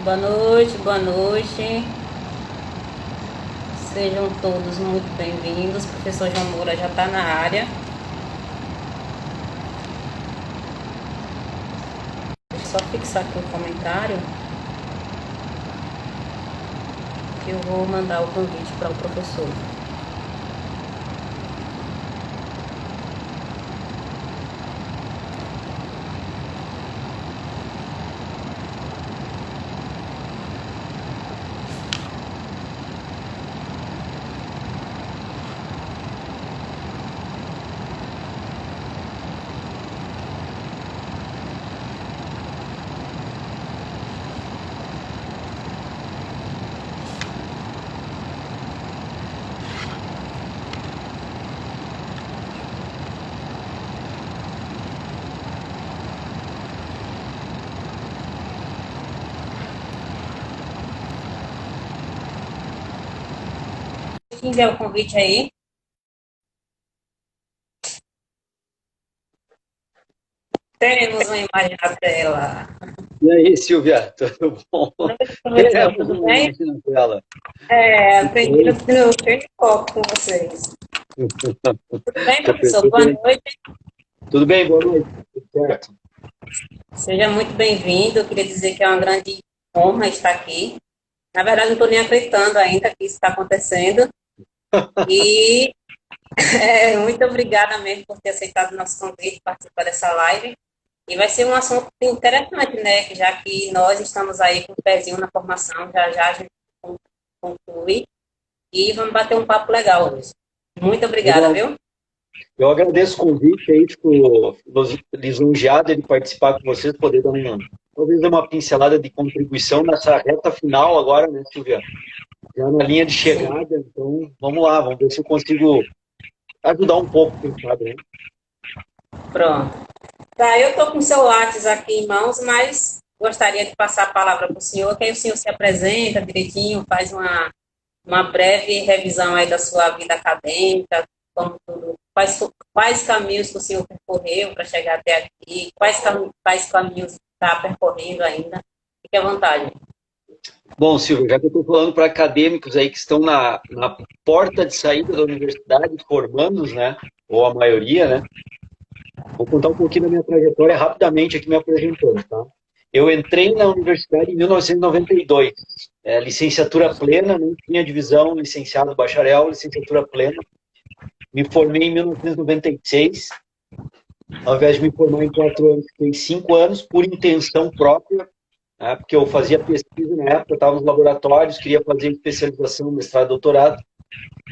Boa noite, boa noite. Sejam todos muito bem-vindos. O professor João Moura já está na área. Deixa eu só fixar aqui o comentário, que eu vou mandar o convite para o professor. Quem enviar o convite aí? Temos uma imagem na tela. E aí, Silvia, tudo bom? Professor, tudo bem? Na tela. Aprendi no treino foco com vocês. Tudo bem, professor? Boa noite. Tudo bem, boa noite. Tudo certo? Seja muito bem-vindo. Eu queria dizer que é uma grande honra estar aqui. Na verdade, não estou nem acreditando ainda que isso está acontecendo. E muito obrigada mesmo por ter aceitado o nosso convite, participar dessa live. E vai ser um assunto interessante, né? Já que nós estamos aí com o pezinho na formação, já já a gente conclui. E vamos bater um papo legal hoje. Muito obrigada, viu? Eu agradeço o convite aí, fico lisonjeado de participar com vocês, poder dar talvez uma pincelada de contribuição nessa reta final agora, né, Silvia? Já na linha de chegada, então vamos lá, vamos ver se eu consigo ajudar um pouco, quem sabe, né? Pronto. Tá, eu estou com o seu lápis aqui em mãos, mas gostaria de passar a palavra para o senhor, que aí o senhor se apresenta direitinho, faz uma breve revisão aí da sua vida acadêmica, como tudo, quais caminhos que o senhor percorreu para chegar até aqui, quais caminhos está percorrendo ainda. Fique à vontade. Bom, Silvia, já que eu estou falando para acadêmicos aí que estão na porta de saída da universidade, formandos, né, ou a maioria, né, vou contar um pouquinho da minha trajetória rapidamente aqui me apresentando, tá? Eu entrei na universidade em 1992, licenciatura plena, não tinha divisão, licenciado, bacharel, licenciatura plena. Me formei em 1996, ao invés de me formar em 4 anos, fiquei 5 anos, por intenção própria, né, porque eu fazia pesquisa na época, eu estava nos laboratórios, queria fazer especialização, mestrado, doutorado,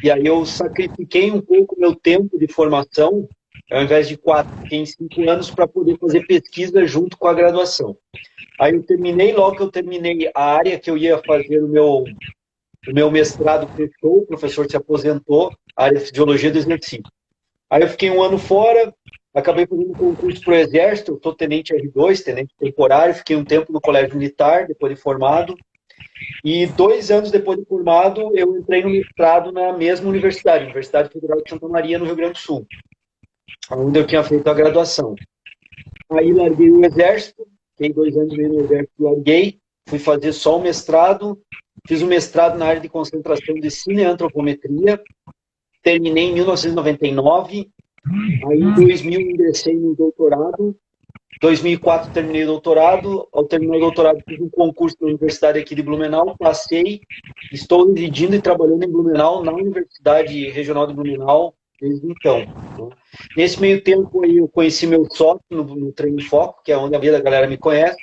e aí eu sacrifiquei um pouco meu tempo de formação, ao invés de 4, fiquei em 5 anos para poder fazer pesquisa junto com a graduação. Aí eu terminei, logo que eu terminei a área que eu ia fazer o meu mestrado fechou, o professor se aposentou, a área de fisiologia do exercício. Aí eu fiquei 1 ano fora, acabei fazendo um concurso para o Exército, eu sou tenente R2, tenente temporário, fiquei um tempo no Colégio Militar, depois de formado, e 2 anos depois de formado, eu entrei no mestrado na mesma universidade, Universidade Federal de Santa Maria, no Rio Grande do Sul, onde eu tinha feito a graduação. Aí larguei o Exército, fiquei 2 anos e meio no Exército, larguei, fui fazer só o mestrado, fiz o mestrado na área de concentração de cineantropometria, terminei em 1999, aí em 2000 ingressei no doutorado, 2004 terminei o doutorado, ao terminar o doutorado fiz um concurso na universidade aqui de Blumenau, passei, estou residindo e trabalhando em Blumenau, na Universidade Regional de Blumenau, desde então. Nesse meio tempo aí eu conheci meu sócio no Treino Foco, que é onde a vida da galera me conhece.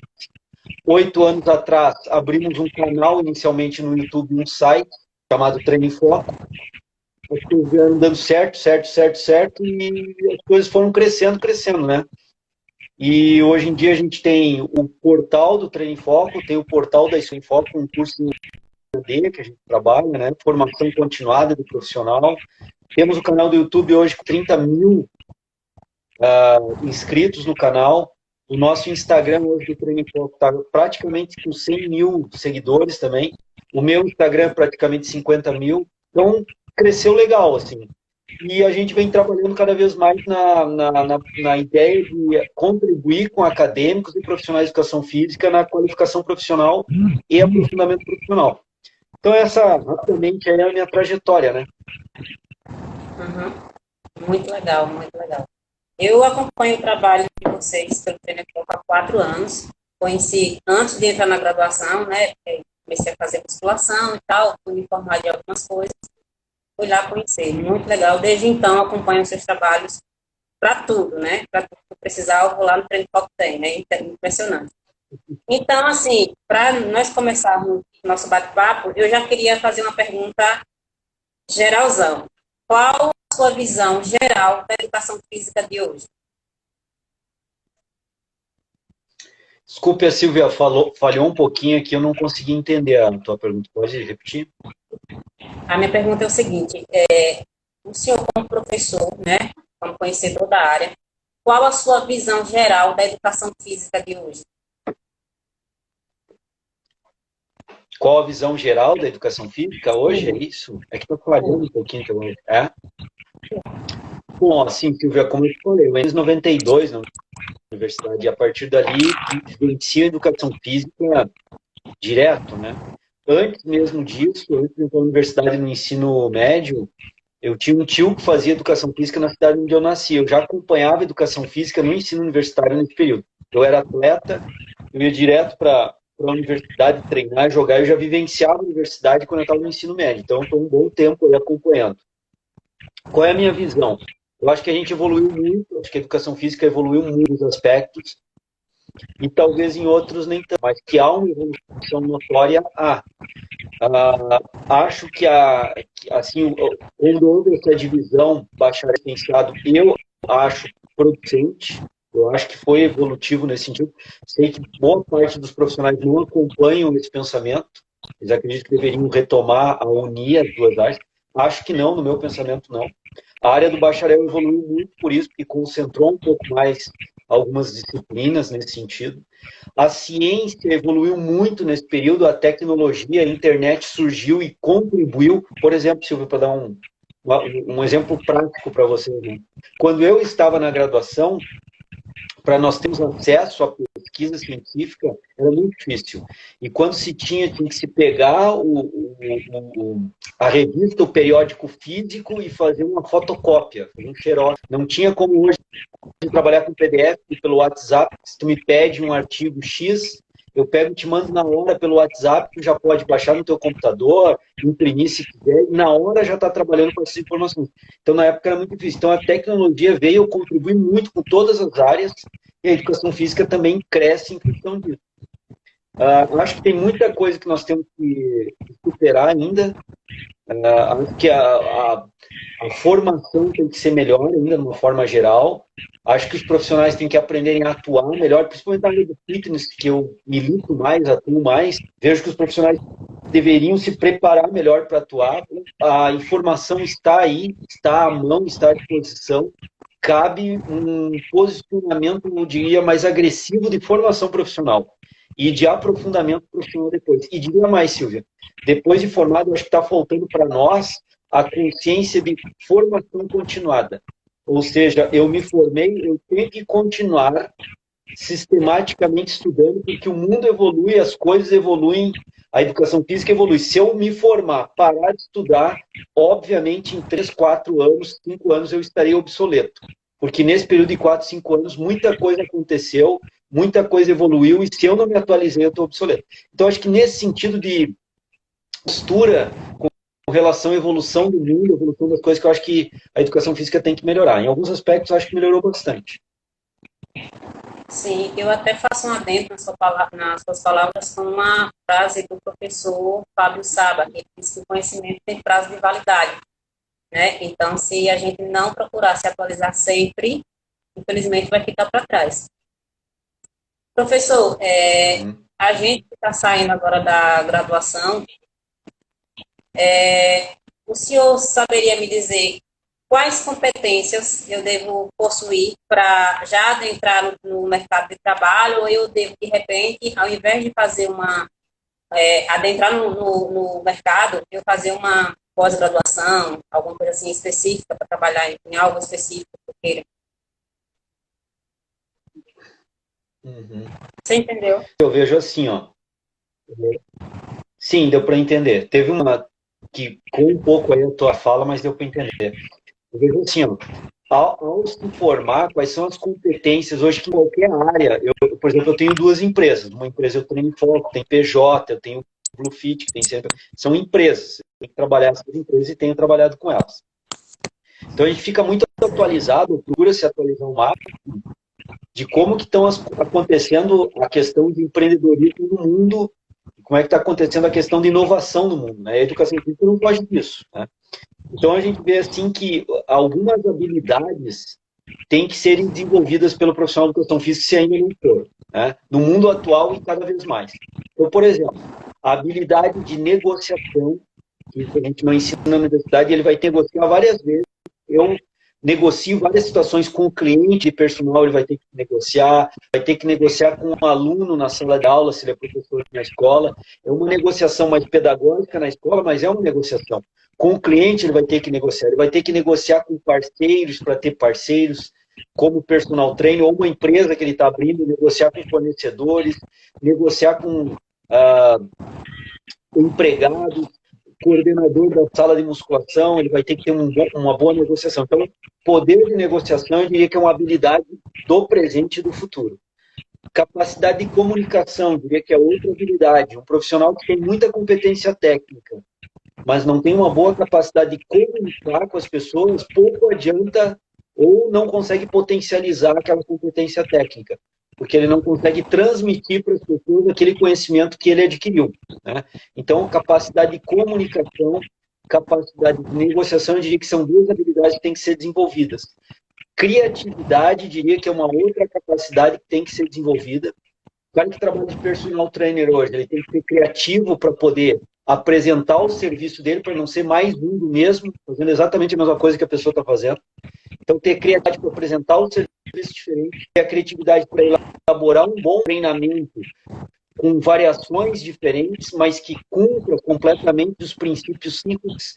8 anos atrás abrimos um canal, inicialmente no YouTube, um site chamado Treino Foco. As coisas vieram dando certo, e as coisas foram crescendo, né? E hoje em dia a gente tem o portal do Treino Foco, tem o portal da Isso em Foco, um curso em AD que a gente trabalha, né? Formação continuada do profissional. Temos o canal do YouTube hoje com 30 mil inscritos no canal. O nosso Instagram hoje do Treino Foco está praticamente com 100 mil seguidores também. O meu Instagram praticamente 50 mil. Então, cresceu legal, assim. e a gente vem trabalhando cada vez mais na ideia de contribuir com acadêmicos e profissionais de educação física na qualificação profissional e aprofundamento profissional. Então, essa, rapidamente, é a minha trajetória, né? Muito legal, muito legal. Eu acompanho o trabalho de vocês pelo Treinador há 4 anos. Conheci antes de entrar na graduação, né? Comecei a fazer musculação e tal, fui me informar de algumas coisas, fui lá conhecer. Muito legal. Desde então, acompanho os seus trabalhos para tudo, né? Para tudo que precisar, eu vou lá no Treino Foco tem, né? Impressionante. Então, assim, para nós começarmos nosso bate-papo, eu já queria fazer uma pergunta geralzão. Qual a sua visão geral da educação física de hoje? Desculpe, a Silvia falhou um pouquinho aqui, eu não consegui entender a tua pergunta. Pode repetir? A minha pergunta é o seguinte: o senhor, como professor, né, como conhecedor da área, qual a sua visão geral da educação física de hoje? Qual a visão geral da educação física hoje? É isso? É que está falhando um pouquinho também. É? Bom, assim, Silvia, como eu te falei, eu entrei em 92 na universidade, e a partir dali vivencio a educação física direto, né? Antes mesmo disso, antes de entrar na universidade no ensino médio, eu tinha um tio que fazia educação física na cidade onde eu nasci. Eu já acompanhava educação física no ensino universitário nesse período. Eu era atleta, eu ia direto para a universidade treinar, jogar. Eu já vivenciava a universidade quando eu estava no ensino médio. Então, foi um bom tempo aí acompanhando. Qual é a minha visão? Eu acho que a gente evoluiu muito, acho que a educação física evoluiu em muitos aspectos, e talvez em outros nem tanto, mas que há uma evolução notória, há. Acho que, assim, quando houve essa divisão bacharel licenciado, eu acho producente, eu acho que foi evolutivo nesse sentido. Sei que boa parte dos profissionais não acompanham esse pensamento, eles acreditam que deveriam retomar a unir as duas áreas. Acho que não, no meu pensamento, não. A área do bacharel evoluiu muito por isso, porque concentrou um pouco mais algumas disciplinas nesse sentido. A ciência evoluiu muito nesse período, a tecnologia, a internet surgiu e contribuiu. Por exemplo, Silvio, para dar um exemplo prático para vocês, né? Quando eu estava na graduação, para nós termos acesso à pesquisa científica, era muito difícil. E quando tinha que se pegar a revista, o periódico físico e fazer uma fotocópia, um xerox. Não tinha como hoje trabalhar com PDF pelo WhatsApp. Se tu me pede um artigo X, eu pego e te mando na hora pelo WhatsApp, tu já pode baixar no teu computador, imprimir se quiser, e na hora já está trabalhando com essas informações. Então, na época era muito difícil. Então, a tecnologia veio contribuir muito com todas as áreas, e a educação física também cresce em função disso. Acho que tem muita coisa que nós temos que superar ainda. Acho que a formação tem que ser melhor ainda, de uma forma geral. Acho que os profissionais têm que aprenderem a atuar melhor, principalmente na área do fitness, que eu milito mais, atuo mais. Vejo que os profissionais deveriam se preparar melhor para atuar. A informação está aí, está à mão, está à disposição. Cabe um posicionamento, eu diria, mais agressivo de formação profissional e de aprofundamento profissional depois. E diria mais, Silvia, depois de formado, eu acho que está faltando para nós a consciência de formação continuada. Ou seja, eu me formei, eu tenho que continuar sistematicamente estudando, porque o mundo evolui, as coisas evoluem, a educação física evolui. Se eu me formar, parar de estudar, obviamente em 3, 4 anos, 5 anos eu estarei obsoleto. Porque nesse período de 4, 5 anos, muita coisa aconteceu, muita coisa evoluiu, e se eu não me atualizei, eu estou obsoleto. Então, acho que nesse sentido de postura com relação à evolução do mundo, evolução das coisas, que eu acho que a educação física tem que melhorar. Em alguns aspectos, eu acho que melhorou bastante. Sim, eu até faço um adendo nas suas palavras com uma frase do professor Fábio Saba, que diz que o conhecimento tem prazo de validade, né? Então, se a gente não procurar se atualizar sempre, infelizmente vai ficar para trás. Professor, a gente está saindo agora da graduação, o senhor saberia me dizer quais competências eu devo possuir para já adentrar no mercado de trabalho, ou eu devo, de repente, ao invés de fazer adentrar no mercado, eu fazer uma pós-graduação, alguma coisa assim específica para trabalhar trabalhar em algo específico que eu queira. Uhum. Você entendeu? Eu vejo assim, ó. Sim, deu para entender. Teve uma que com um pouco aí a tua fala, mas deu para entender. Eu vejo assim, ó, ao se informar quais são as competências hoje que em qualquer área, por exemplo, eu tenho duas empresas. Uma empresa eu tenho Foco, tem PJ, eu tenho Bluefit, que tem sempre, são empresas. Eu tenho que trabalhar essas empresas e tenho trabalhado com elas. Então a gente fica muito atualizado, procura se atualizar o máximo de como que estão acontecendo a questão de empreendedorismo no mundo, como é que está acontecendo a questão de inovação no mundo. Né? A educação física não foge disso. Né? Então a gente vê assim que algumas habilidades têm que serem desenvolvidas pelo profissional de educação física se ainda não for. Né? No mundo atual e cada vez mais. Então, por exemplo, a habilidade de negociação, que a gente não ensina na universidade, ele vai ter que negociar várias vezes. Eu negocio várias situações com o cliente personal, ele vai ter que negociar com um aluno na sala de aula, se ele é professor na escola. É uma negociação mais pedagógica na escola, mas é uma negociação. Com o cliente ele vai ter que negociar, ele vai ter que negociar com parceiros para ter parceiros, como personal trainer, ou uma empresa que ele está abrindo, negociar com fornecedores, negociar com empregados, coordenador da sala de musculação, ele vai ter que ter uma boa negociação. Então, poder de negociação, eu diria que é uma habilidade do presente e do futuro. Capacidade de comunicação, eu diria que é outra habilidade. Um profissional que tem muita competência técnica, mas não tem uma boa capacidade de comunicar com as pessoas, pouco adianta ou não consegue potencializar aquela competência técnica, porque ele não consegue transmitir para as pessoas aquele conhecimento que ele adquiriu. Né? Então, capacidade de comunicação, capacidade de negociação, eu diria que são duas habilidades que têm que ser desenvolvidas. Criatividade, diria que é uma outra capacidade que tem que ser desenvolvida. O cara que trabalha de personal trainer hoje, ele tem que ser criativo para poder apresentar o serviço dele, para não ser mais um do mesmo, fazendo exatamente a mesma coisa que a pessoa está fazendo. Então, ter criatividade para apresentar um serviço diferente, ter a criatividade para elaborar um bom treinamento com variações diferentes, mas que cumpra completamente os princípios simples,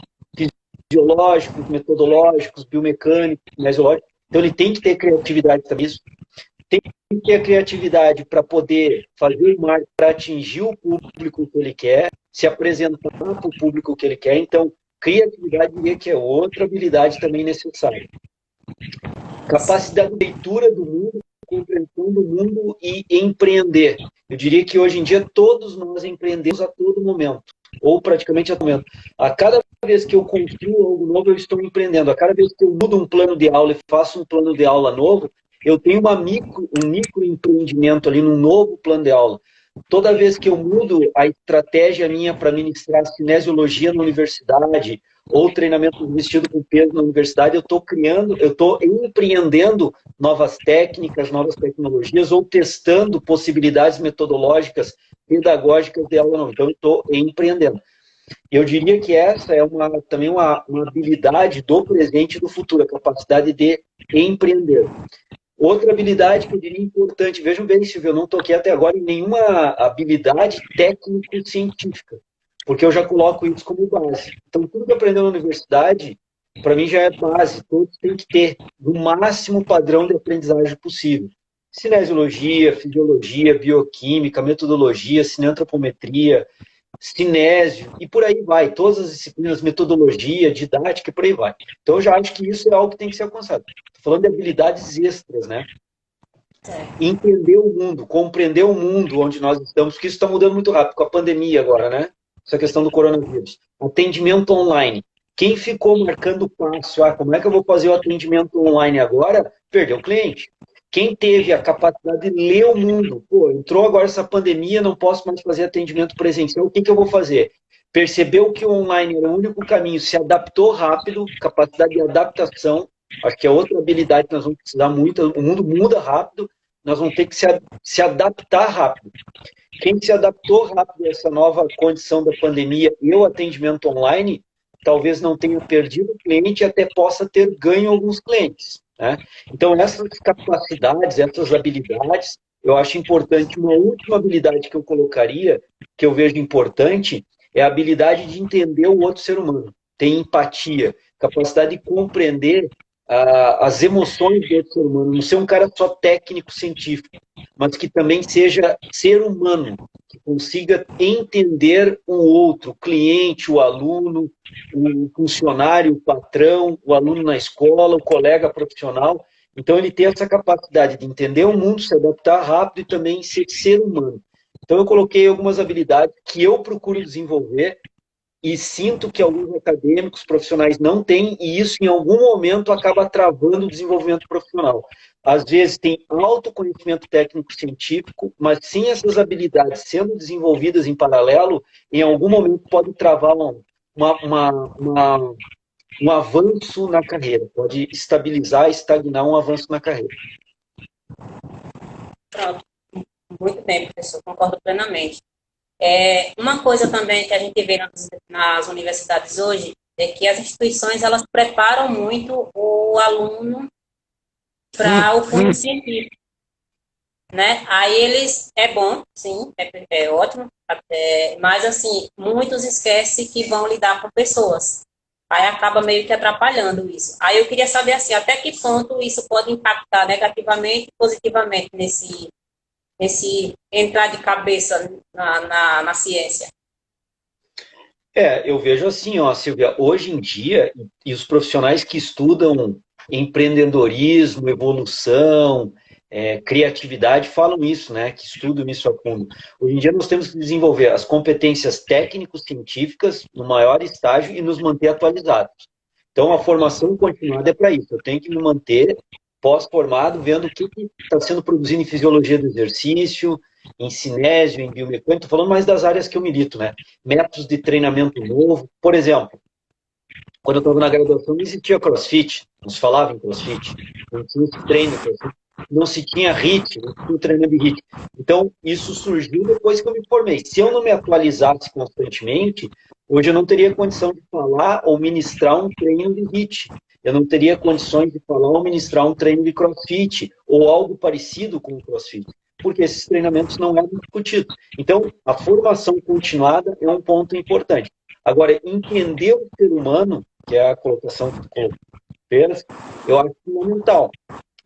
fisiológicos, metodológicos, biomecânicos, kinesiológicos. Então, ele tem que ter criatividade para isso. Tem que ter a criatividade para poder fazer o marketing para atingir o público que ele quer, se apresentar para o público que ele quer. Então, criatividade, diria que é outra habilidade também necessária. Capacidade de leitura do mundo, compreensão do mundo e empreender. Eu diria que hoje em dia todos nós empreendemos a todo momento, ou praticamente a todo momento. A cada vez que eu construo algo novo, eu estou empreendendo. A cada vez que eu mudo um plano de aula e faço um plano de aula novo, eu tenho um microempreendimento ali num novo plano de aula. Toda vez que eu mudo a estratégia minha para ministrar cinesiologia na universidade ou treinamento vestido com peso na universidade, eu estou empreendendo novas técnicas, novas tecnologias ou testando possibilidades metodológicas, pedagógicas de aula. Não. Então, eu estou empreendendo. Eu diria que essa é também uma habilidade do presente e do futuro, a capacidade de empreender. Outra habilidade que eu diria importante, vejam bem, Silvio, eu não toquei até agora em nenhuma habilidade técnico-científica, porque eu já coloco isso como base. Então, tudo que eu aprendeu na universidade, para mim já é base, todos têm que ter o máximo padrão de aprendizagem possível. Cinesiologia, fisiologia, bioquímica, metodologia, cineantropometria, cinésio, e por aí vai, todas as disciplinas, metodologia, didática, e por aí vai. Então, eu já acho que isso é algo que tem que ser alcançado. Estou falando de habilidades extras, né? Entender o mundo, compreender o mundo onde nós estamos, porque isso está mudando muito rápido, com a pandemia agora, né? Essa questão do coronavírus. Atendimento online. Quem ficou marcando passo, como é que eu vou fazer o atendimento online agora? Perdeu o cliente. Quem teve a capacidade de ler o mundo, entrou agora essa pandemia, não posso mais fazer atendimento presencial, o que eu vou fazer? Percebeu que o online era o único caminho, se adaptou rápido, capacidade de adaptação, acho que é outra habilidade que nós vamos precisar muito, o mundo muda rápido, nós vamos ter que se adaptar rápido. Quem se adaptou rápido a essa nova condição da pandemia e o atendimento online, talvez não tenha perdido o cliente e até possa ter ganho alguns clientes. Né? Então, essas capacidades, essas habilidades, eu acho importante. Uma última habilidade que eu colocaria, que eu vejo importante, é a habilidade de entender o outro ser humano. tem empatia, capacidade de compreender as emoções do outro ser humano, não ser um cara só técnico, científico, mas que também seja ser humano, que consiga entender o outro, o cliente, o aluno, o funcionário, o patrão, o aluno na escola, o colega profissional. Então, ele tem essa capacidade de entender o mundo, se adaptar rápido e também ser humano. Então, eu coloquei algumas habilidades que eu procuro desenvolver e sinto que alguns acadêmicos profissionais não têm, e isso em algum momento acaba travando o desenvolvimento profissional. Às vezes tem autoconhecimento técnico-científico, mas sem essas habilidades sendo desenvolvidas em paralelo, em algum momento pode travar um avanço na carreira, pode estabilizar, estagnar um avanço na carreira. Pronto. Muito bem, professor, concordo plenamente. Uma coisa também que a gente vê nas universidades hoje é que as instituições elas preparam muito o aluno para o cunho científico, né? Aí eles, é bom, sim, é ótimo, mas assim, muitos esquecem que vão lidar com pessoas. Aí acaba meio que atrapalhando isso. Aí eu queria saber assim, até que ponto isso pode impactar negativamente e positivamente nesse entrar de cabeça na ciência. Eu vejo assim, ó, Silvia, hoje em dia, e os profissionais que estudam empreendedorismo, evolução, criatividade, falam isso, né, que estudam isso a fundo. Hoje em dia nós temos que desenvolver as competências técnico-científicas no maior estágio e nos manter atualizados. Então, a formação continuada é para isso. Eu tenho que me manter pós-formado, vendo o que está sendo produzido em fisiologia do exercício, em cinésio, em biomecânica. Estou falando mais das áreas que eu milito, né? Métodos de treinamento novo. Por exemplo, quando eu estava na graduação, não existia CrossFit, não se falava em CrossFit, não tinha esse treino, não se tinha HIIT, não tinha treinamento de HIIT. Então, isso surgiu depois que eu me formei. Se eu não me atualizasse constantemente, hoje eu não teria condição de falar ou ministrar um treino de HIIT. Eu não teria condições de falar ou ministrar um treino de CrossFit ou algo parecido com o CrossFit, porque esses treinamentos não eram discutidos. Então, a formação continuada é um ponto importante. Agora, entender o ser humano, que é a colocação que tu colocou, eu acho fundamental.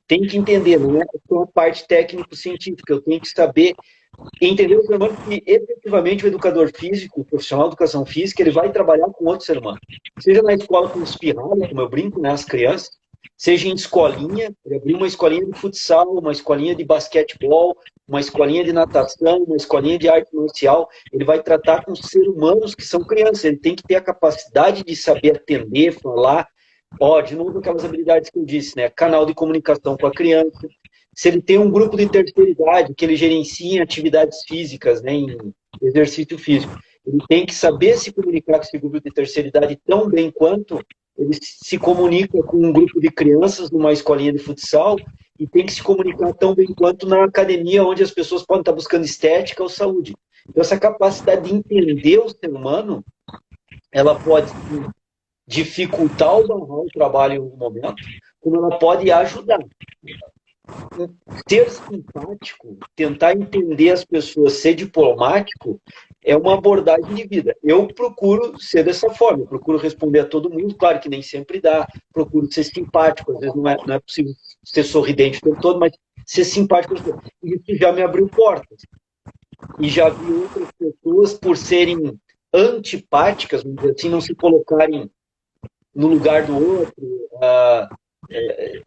Tem que entender, não é só a parte técnico-científica, eu tenho que saber entender o ser humano que, efetivamente, o educador físico, o profissional de educação física, ele vai trabalhar com outro ser humano. Seja na escola com os pirralhos, como eu brinco, né, as crianças, seja em escolinha, ele abrir uma escolinha de futsal, uma escolinha de basquetebol, uma escolinha de natação, uma escolinha de arte marcial, ele vai tratar com seres humanos que são crianças, ele tem que ter a capacidade de saber atender, falar, de novo aquelas habilidades que eu disse, né, canal de comunicação com a criança, se ele tem um grupo de terceira idade que ele gerencia em atividades físicas, né, em exercício físico, ele tem que saber se comunicar com esse grupo de terceira idade tão bem quanto ele se comunica com um grupo de crianças numa escolinha de futsal e tem que se comunicar tão bem quanto na academia, onde as pessoas podem estar buscando estética ou saúde. Então, essa capacidade de entender o ser humano, ela pode dificultar ou barrar o trabalho em algum momento, como ela pode ajudar. Ser simpático, tentar entender as pessoas, ser diplomático, é uma abordagem de vida. Eu procuro ser dessa forma, eu procuro responder a todo mundo, claro que nem sempre dá, procuro ser simpático, às vezes não é possível ser sorridente o tempo todo, mas ser simpático. Isso já me abriu portas. E já vi outras pessoas, por serem antipáticas, vamos dizer assim, não se colocarem no lugar do outro,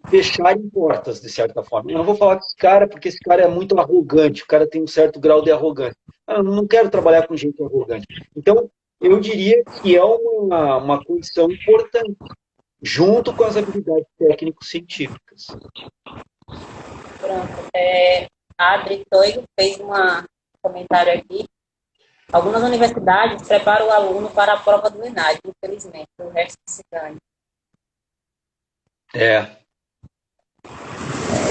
fecharem portas, de certa forma. Eu não vou falar com esse cara porque esse cara é muito arrogante, o cara tem um certo grau de arrogância. Eu não quero trabalhar com gente arrogante. Então, eu diria que é uma condição importante, junto com as habilidades técnico-científicas. Pronto. A Adri Toigo fez um comentário aqui. Algumas universidades preparam o aluno para a prova do ENAD, infelizmente, o resto se ganha.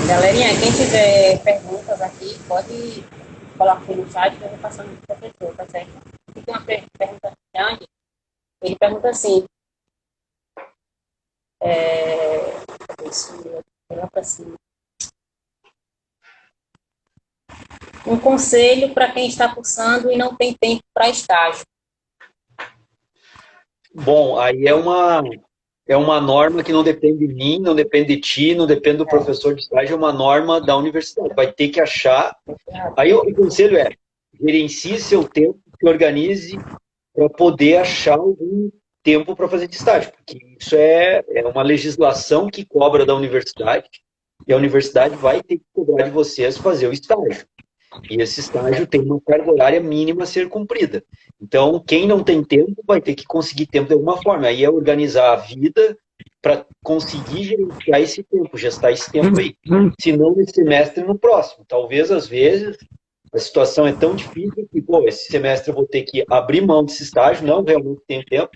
Galerinha, quem tiver perguntas aqui, pode colocar aqui no chat que eu vou passando para o professor, tá certo? Aqui tem uma pergunta grande. Ele pergunta assim, um conselho para quem está cursando e não tem tempo para estágio. Bom, aí é uma norma que não depende de mim, não depende de ti, não depende do professor de estágio, é uma norma da universidade. Vai ter que achar. Aí o conselho é: gerencie seu tempo, se organize para poder achar algum tempo para fazer de estágio, porque isso é uma legislação que cobra da universidade, e a universidade vai ter que cobrar de vocês fazer o estágio. E esse estágio tem uma carga horária mínima a ser cumprida. Então, quem não tem tempo vai ter que conseguir tempo de alguma forma. Aí é organizar a vida para conseguir gerenciar esse tempo, gestar esse tempo aí. Se não nesse semestre, no próximo. Talvez, às vezes, a situação é tão difícil que, pô, esse semestre eu vou ter que abrir mão desse estágio, não realmente tenho tempo,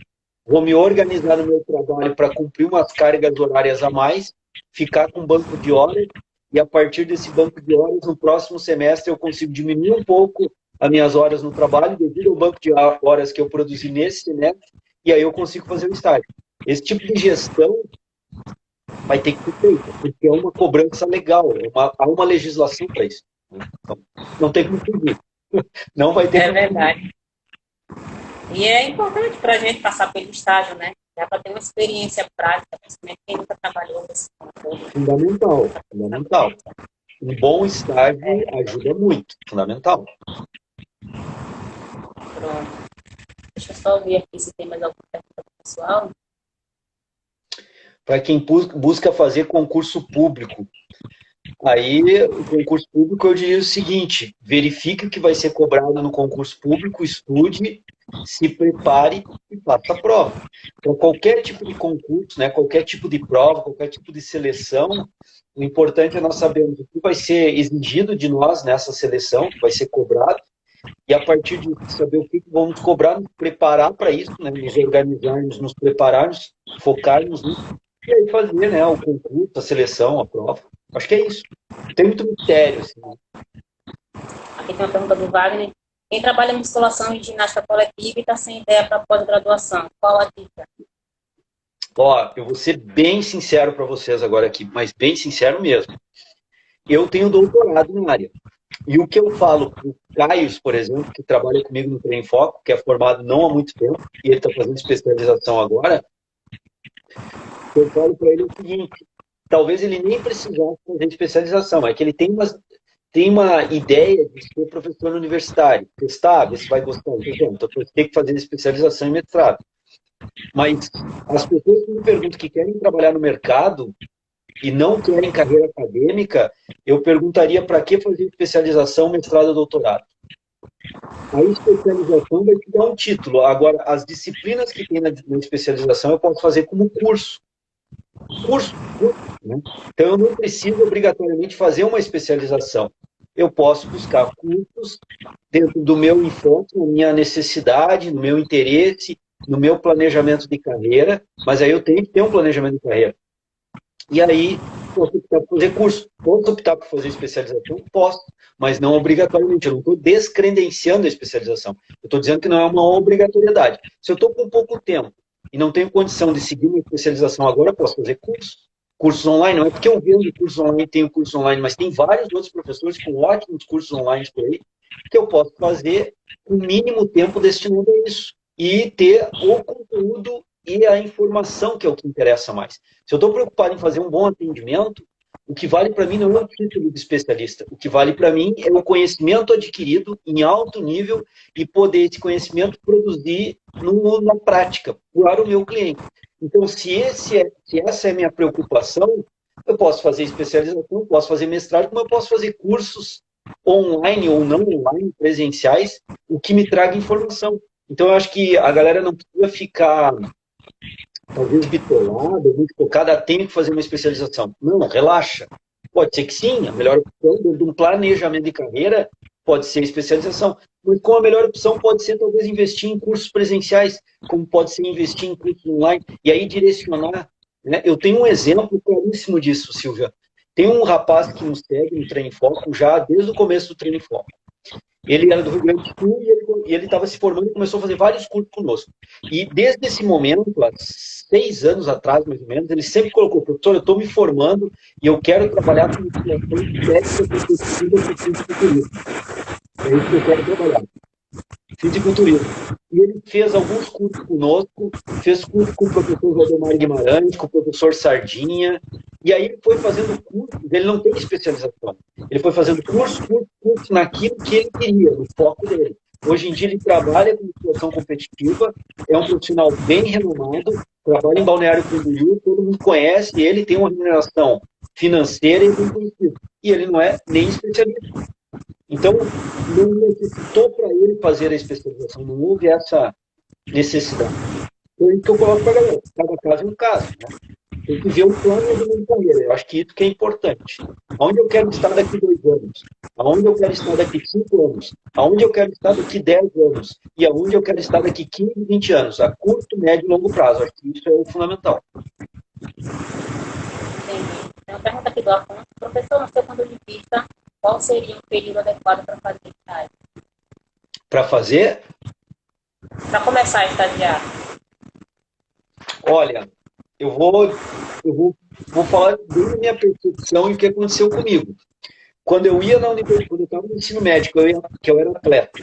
vou me organizar no meu trabalho para cumprir umas cargas horárias a mais, ficar com um banco de horas, e a partir desse banco de horas, no próximo semestre, eu consigo diminuir um pouco as minhas horas no trabalho, devido ao banco de horas que eu produzi nesse semestre, e aí eu consigo fazer o estágio. Esse tipo de gestão vai ter que ser feita, porque é uma cobrança legal, há uma legislação para isso. Então, não tem como fugir. Não vai ter É como verdade. E é importante para a gente passar pelo estágio, né? Dá para ter uma experiência prática, principalmente quem nunca trabalhou nesse todo. fundamental, fundamental. Um bom estágio ajuda muito, fundamental. Pronto. Deixa eu só ver aqui se tem mais alguma pergunta pessoal. Para quem busca fazer concurso público, aí o concurso público eu diria o seguinte: verifique o que vai ser cobrado no concurso público, estude, se prepare e faça a prova. Para qualquer tipo de concurso, né, qualquer tipo de prova, qualquer tipo de seleção, o importante é nós sabermos o que vai ser exigido de nós nessa seleção, que vai ser cobrado, e a partir de saber o que vamos cobrar, nos preparar para isso, né, nos organizarmos, nos prepararmos, focarmos nisso, e aí fazer, né, o concurso, a seleção, a prova. Acho que é isso. Não tem muito mistério. Assim. Aqui tem uma pergunta do Wagner. Quem trabalha em musculação e ginástica coletiva e está sem ideia para pós-graduação, qual a dica? Ó, eu vou ser bem sincero para vocês agora aqui, mas bem sincero mesmo. Eu tenho doutorado na área. E o que eu falo para o Caio, por exemplo, que trabalha comigo no Treino em Foco, que é formado não há muito tempo, e ele está fazendo especialização agora, eu falo para ele o seguinte: talvez ele nem precisasse fazer especialização, é que ele tem uma ideia de ser professor universitário, testar, ver se vai gostar. Então, você tem que fazer especialização e mestrado. Mas as pessoas que me perguntam que querem trabalhar no mercado e não querem carreira acadêmica, eu perguntaria para que fazer especialização, mestrado ou doutorado. A especialização vai te dar um título. Agora, as disciplinas que tem na especialização eu posso fazer como curso. Curso, né? Então, eu não preciso obrigatoriamente fazer uma especialização. Eu posso buscar cursos dentro do meu enfoque, na minha necessidade, no meu interesse, no meu planejamento de carreira, mas aí eu tenho que ter um planejamento de carreira. E aí, posso optar por fazer curso. Posso optar por fazer especialização? Posso, mas não obrigatoriamente. Eu não estou descredenciando a especialização. Eu estou dizendo que não é uma obrigatoriedade. Se eu estou com pouco tempo e não tenho condição de seguir uma especialização agora, eu posso fazer cursos. Cursos online, não é porque eu vendo cursos online, tenho cursos online, mas tem vários outros professores com ótimos cursos online por aí, que eu posso fazer com o mínimo tempo destinado a isso. E ter o conteúdo e a informação, que é o que interessa mais. Se eu estou preocupado em fazer um bom atendimento, o que vale para mim não é o título de especialista. O que vale para mim é o conhecimento adquirido em alto nível e poder esse conhecimento produzir na prática, para o meu cliente. Então, se essa é a minha preocupação, eu posso fazer especialização, posso fazer mestrado, como eu posso fazer cursos online ou não online, presenciais, o que me traga informação. Então, eu acho que a galera não precisa ficar, talvez, bitolada, muito focada, tem que fazer uma especialização. Não, relaxa. Pode ser que sim, a melhor opção dentro de um planejamento de carreira pode ser especialização. Mas com a melhor opção pode ser, talvez, investir em cursos presenciais, como pode ser investir em cursos online, e aí direcionar. Né? Eu tenho um exemplo claríssimo disso, Silvia. Tem um rapaz que nos segue no Treino em Foco, já desde o começo do Treino em Foco. Ele era do Rio Grande do Sul e ele estava se formando e começou a fazer vários cursos conosco. E desde esse momento, há 6 anos atrás, mais ou menos, ele sempre colocou: professor, eu estou me formando e eu quero trabalhar com musculação técnica, perspectiva, é isso que eu quero trabalhar. fisiculturismo. E ele fez alguns cursos conosco, fez curso com o professor Valdemar Guimarães, com o professor Sardinha, e aí ele foi fazendo cursos, ele não tem especialização. Ele foi fazendo curso naquilo que ele queria, no foco dele. Hoje em dia ele trabalha com musculação competitiva, é um profissional bem renomado, trabalha em Balneário Camboriú, todo mundo conhece, e ele tem uma remuneração financeira e bem conhecida. E ele não é nem especialista. Então, não necessitou para ele fazer a especialização, não houve essa necessidade. Então, é isso que eu coloco para a galera. Cada caso é um caso, né? Tem que ver um plano de carreira. Eu acho que isso que é importante. Aonde eu quero estar daqui 2 anos? Aonde eu quero estar daqui 5 anos? Aonde eu quero estar daqui 10 anos? E aonde eu quero estar daqui 15, 20 anos? A curto, médio e longo prazo. Acho que isso é o fundamental. Entendi. Tem uma pergunta aqui do Afonso. Professor, no seu ponto de vista, qual seria o período adequado para fazer estágio? Para fazer? Para começar a estagiar. Olha, eu vou falar bem da minha percepção e o que aconteceu comigo. Quando eu ia na universidade, quando eu estava no ensino médico, que eu era atleta,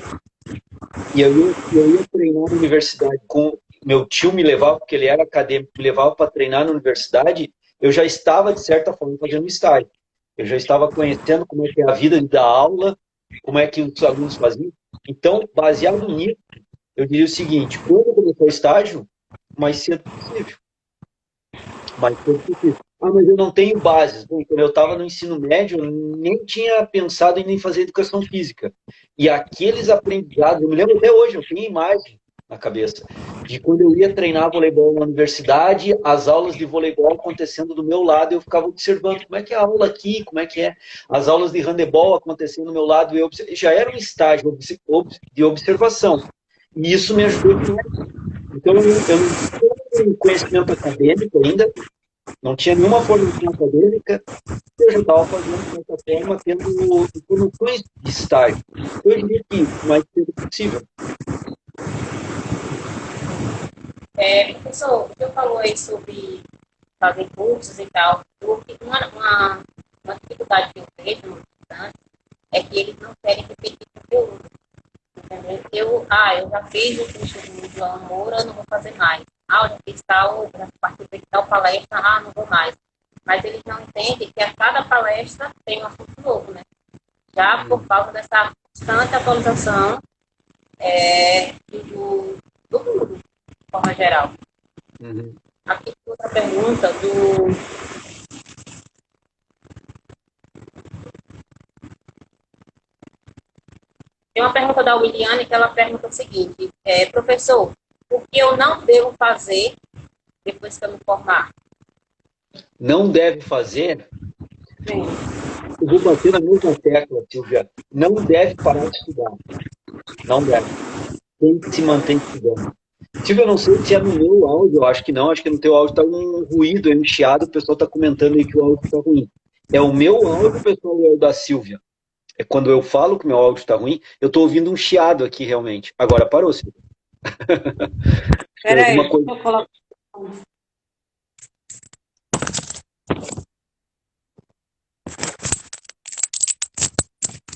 e eu ia treinar na universidade, com meu tio me levava, porque ele era acadêmico, me levava para treinar na universidade, eu já estava, de certa forma, fazendo estágio. Eu já estava conhecendo como é que é a vida de dar aula, como é que os alunos faziam. Então, baseado nisso, eu diria o seguinte: quando começar o estágio, o mais cedo possível. Mais cedo possível. Ah, mas eu não tenho bases. Bom, quando eu estava no ensino médio, eu nem tinha pensado em nem fazer educação física. E aqueles aprendizados, eu me lembro até hoje, eu tenho imagem na cabeça, de quando eu ia treinar voleibol na universidade, as aulas de voleibol acontecendo do meu lado, eu ficava observando como é que é a aula aqui, como é que é. As aulas de handebol acontecendo do meu lado, já era um estágio de observação. E isso me ajudou demais. Então, eu não tinha conhecimento acadêmico ainda, não tinha nenhuma formação acadêmica, eu já estava fazendo dessa forma, tendo informações de estágio. Eu diria que o mais cedo possível. Professor, o senhor falou aí sobre fazer cursos e tal. Uma dificuldade que eu vejo no estudante é que eles não querem repetir conteúdo. Entendeu? Eu já fiz o curso do João Moura, não vou fazer mais. Eu já fiz já participei de tal palestra, não vou mais. Mas eles não entendem que a cada palestra tem um assunto novo, né? Já por causa dessa constante atualização do mundo, de forma geral. Uhum. Aqui outra pergunta Tem uma pergunta da Williane que ela pergunta o seguinte: professor, o que eu não devo fazer depois que eu me formar? Não deve fazer? Sim. Eu vou bater na mesma tecla, Silvia. Não deve parar de estudar. Não deve. Tem que se manter estudando. Silvia, eu não sei se é no meu áudio, eu acho que não. Acho que no teu áudio está um ruído, um chiado, o pessoal está comentando aí que o áudio está ruim. É o meu áudio, pessoal, ou é o da Silvia? É quando eu falo que o meu áudio está ruim, eu estou ouvindo um chiado aqui, realmente. Agora parou, Silvia. Peraí, coisa... eu coloco.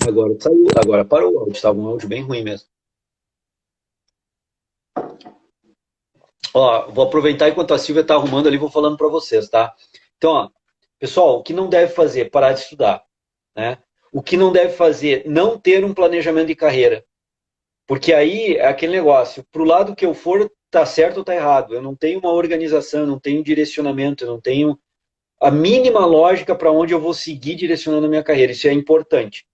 Agora saiu, agora parou o áudio, estava um áudio bem ruim mesmo. Ó, vou aproveitar enquanto a Silvia está arrumando ali, vou falando para vocês, tá? Então, ó, pessoal, o que não deve fazer? Parar de estudar, né? O que não deve fazer? Não ter um planejamento de carreira. Porque aí é aquele negócio, pro lado que eu for, tá certo ou tá errado. Eu não tenho uma organização, eu não tenho direcionamento, eu não tenho a mínima lógica para onde eu vou seguir direcionando a minha carreira. Isso é importante.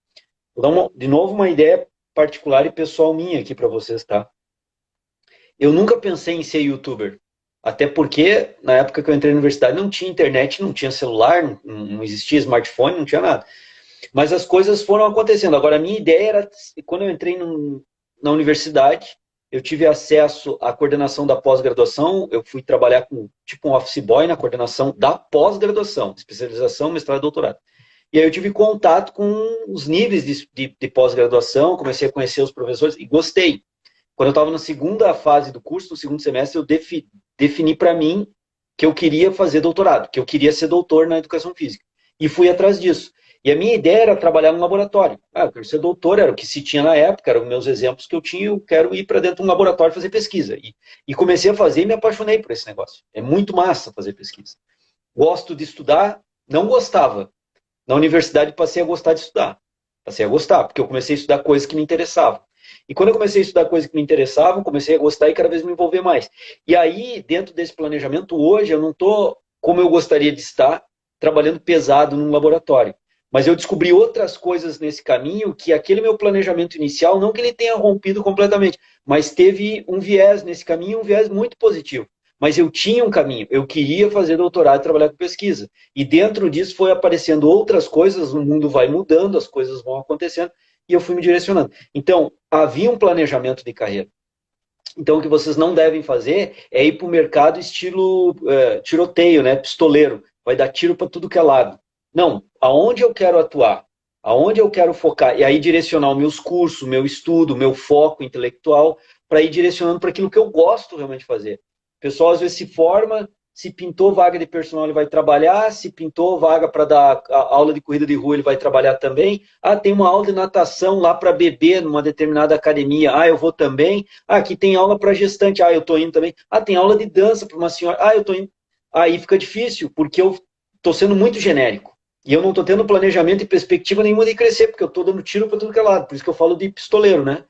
Vou dar de novo uma ideia particular e pessoal minha aqui para vocês, tá? Eu nunca pensei em ser youtuber. Até porque, na época que eu entrei na universidade, não tinha internet, não tinha celular, não existia smartphone, não tinha nada. Mas as coisas foram acontecendo. Agora, a minha ideia era, quando eu entrei na universidade, eu tive acesso à coordenação da pós-graduação, eu fui trabalhar com tipo um office boy na coordenação da pós-graduação, especialização, mestrado e doutorado. E aí eu tive contato com os níveis de pós-graduação, comecei a conhecer os professores e gostei. Quando eu estava na segunda fase do curso, no segundo semestre, eu defini para mim que eu queria fazer doutorado, que eu queria ser doutor na educação física. E fui atrás disso. E a minha ideia era trabalhar no laboratório. Eu quero ser doutor, era o que se tinha na época, eram os meus exemplos que eu tinha, eu quero ir para dentro de um laboratório fazer pesquisa. E comecei a fazer e me apaixonei por esse negócio. É muito massa fazer pesquisa. Gosto de estudar, não gostava. Na universidade passei a gostar de estudar. Passei a gostar, porque eu comecei a estudar coisas que me interessavam. E quando eu comecei a estudar coisas que me interessavam, comecei a gostar e cada vez me envolver mais. E aí, dentro desse planejamento, hoje eu não estou como eu gostaria de estar, trabalhando pesado num laboratório. Mas eu descobri outras coisas nesse caminho que aquele meu planejamento inicial, não que ele tenha rompido completamente, mas teve um viés nesse caminho, um viés muito positivo. Mas eu tinha um caminho, eu queria fazer doutorado e trabalhar com pesquisa. E dentro disso foi aparecendo outras coisas, o mundo vai mudando, as coisas vão acontecendo, e eu fui me direcionando. Então, havia um planejamento de carreira. Então, o que vocês não devem fazer é ir para o mercado estilo tiroteio, né? Pistoleiro. Vai dar tiro para tudo que é lado. Não, aonde eu quero atuar? Aonde eu quero focar? E aí direcionar os meus cursos, o meu estudo, o meu foco intelectual, para ir direcionando para aquilo que eu gosto realmente de fazer. O pessoal às vezes se forma, se pintou vaga de personal, ele vai trabalhar, se pintou vaga para dar aula de corrida de rua, ele vai trabalhar também. Tem uma aula de natação lá para bebê numa determinada academia, eu vou também. Aqui tem aula para gestante, eu estou indo também. Tem aula de dança para uma senhora, eu estou indo. Aí fica difícil, porque eu estou sendo muito genérico. E eu não estou tendo planejamento e perspectiva nenhuma de crescer, porque eu estou dando tiro para tudo que é lado. Por isso que eu falo de pistoleiro, né?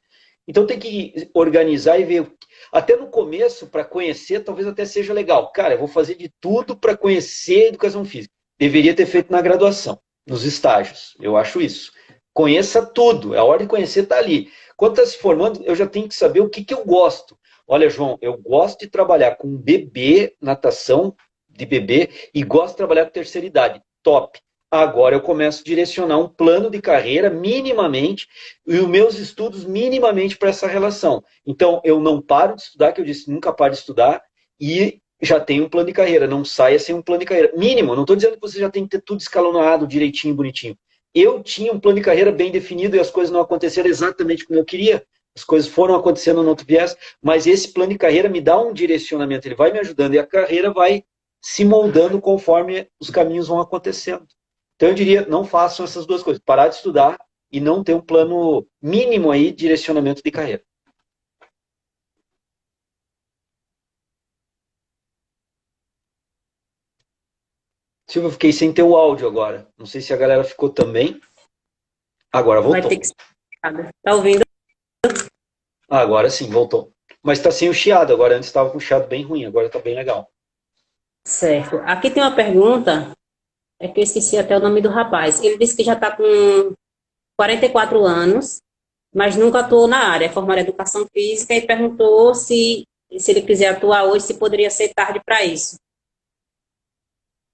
Então tem que organizar e ver. Até no começo, para conhecer, talvez até seja legal. Cara, eu vou fazer de tudo para conhecer a educação física. Deveria ter feito na graduação, nos estágios. Eu acho isso. Conheça tudo. A hora de conhecer está ali. Quando está se formando, eu já tenho que saber o que eu gosto. Olha, João, eu gosto de trabalhar com bebê, natação de bebê, e gosto de trabalhar com terceira idade. Top. Agora eu começo a direcionar um plano de carreira minimamente e os meus estudos minimamente para essa relação. Então, eu não paro de estudar, que eu disse, nunca paro de estudar, e já tenho um plano de carreira. Não saia sem um plano de carreira. Mínimo, não estou dizendo que você já tem que ter tudo escalonado, direitinho, bonitinho. Eu tinha um plano de carreira bem definido e as coisas não aconteceram exatamente como eu queria. As coisas foram acontecendo no outro viés, mas esse plano de carreira me dá um direcionamento, ele vai me ajudando e a carreira vai se moldando conforme os caminhos vão acontecendo. Então eu diria, não façam essas duas coisas, parar de estudar e não ter um plano mínimo aí de direcionamento de carreira. Silvia, eu fiquei sem ter o áudio agora. Não sei se a galera ficou também. Agora voltou. Vai ter que... Tá ouvindo? Agora sim, voltou. Mas está sem o chiado, agora antes estava com o chiado bem ruim, agora está bem legal. Certo. Aqui tem uma pergunta, é que eu esqueci até o nome do rapaz. Ele disse que já está com 44 anos, mas nunca atuou na área, é formado em educação física, e perguntou se ele quiser atuar hoje, se poderia ser tarde para isso.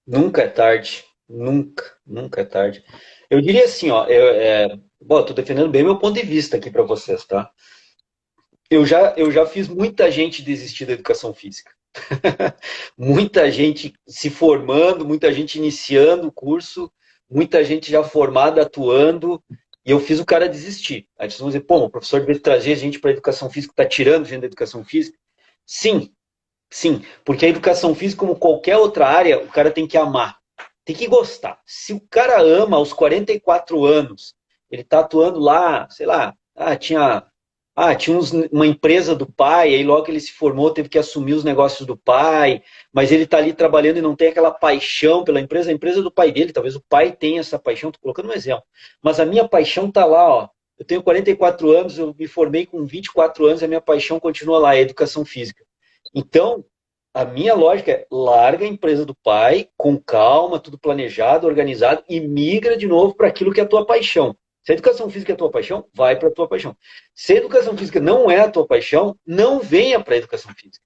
Nunca é tarde. Nunca, nunca é tarde. Eu diria assim, ó, estou defendendo bem meu ponto de vista aqui para vocês, tá? Eu já fiz muita gente desistir da educação física. Muita gente se formando, muita gente iniciando o curso, muita gente já formada, atuando, e eu fiz o cara desistir. Aí vocês vão dizer, pô, o professor deve trazer gente para a educação física, está tirando gente da educação física? Sim, sim, porque a educação física, como qualquer outra área, o cara tem que amar, tem que gostar. Se o cara ama aos 44 anos, ele está atuando lá, sei lá, tinha uma empresa do pai, aí logo que ele se formou teve que assumir os negócios do pai, mas ele está ali trabalhando e não tem aquela paixão pela empresa, a empresa do pai dele, talvez o pai tenha essa paixão, estou colocando um exemplo, mas a minha paixão está lá, ó. Eu tenho 44 anos, eu me formei com 24 anos e a minha paixão continua lá, é a educação física. Então, a minha lógica é larga a empresa do pai, com calma, tudo planejado, organizado, e migra de novo para aquilo que é a tua paixão. Se a educação física é a tua paixão, vai para a tua paixão. Se a educação física não é a tua paixão, não venha para a educação física.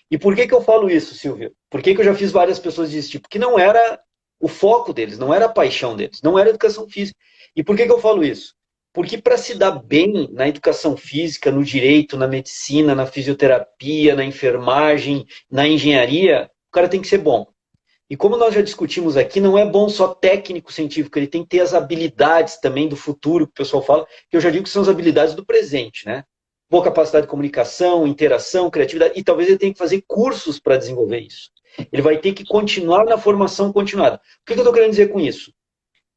E por que eu falo isso, Silvio? Por que eu já fiz várias pessoas desistir? Porque não era o foco deles, não era a paixão deles, não era a educação física. E por que eu falo isso? Porque para se dar bem na educação física, no direito, na medicina, na fisioterapia, na enfermagem, na engenharia, o cara tem que ser bom. E como nós já discutimos aqui, não é bom só técnico científico, ele tem que ter as habilidades também do futuro, que o pessoal fala, que eu já digo que são as habilidades do presente, né? Boa capacidade de comunicação, interação, criatividade, e talvez ele tenha que fazer cursos para desenvolver isso. Ele vai ter que continuar na formação continuada. O que eu estou querendo dizer com isso?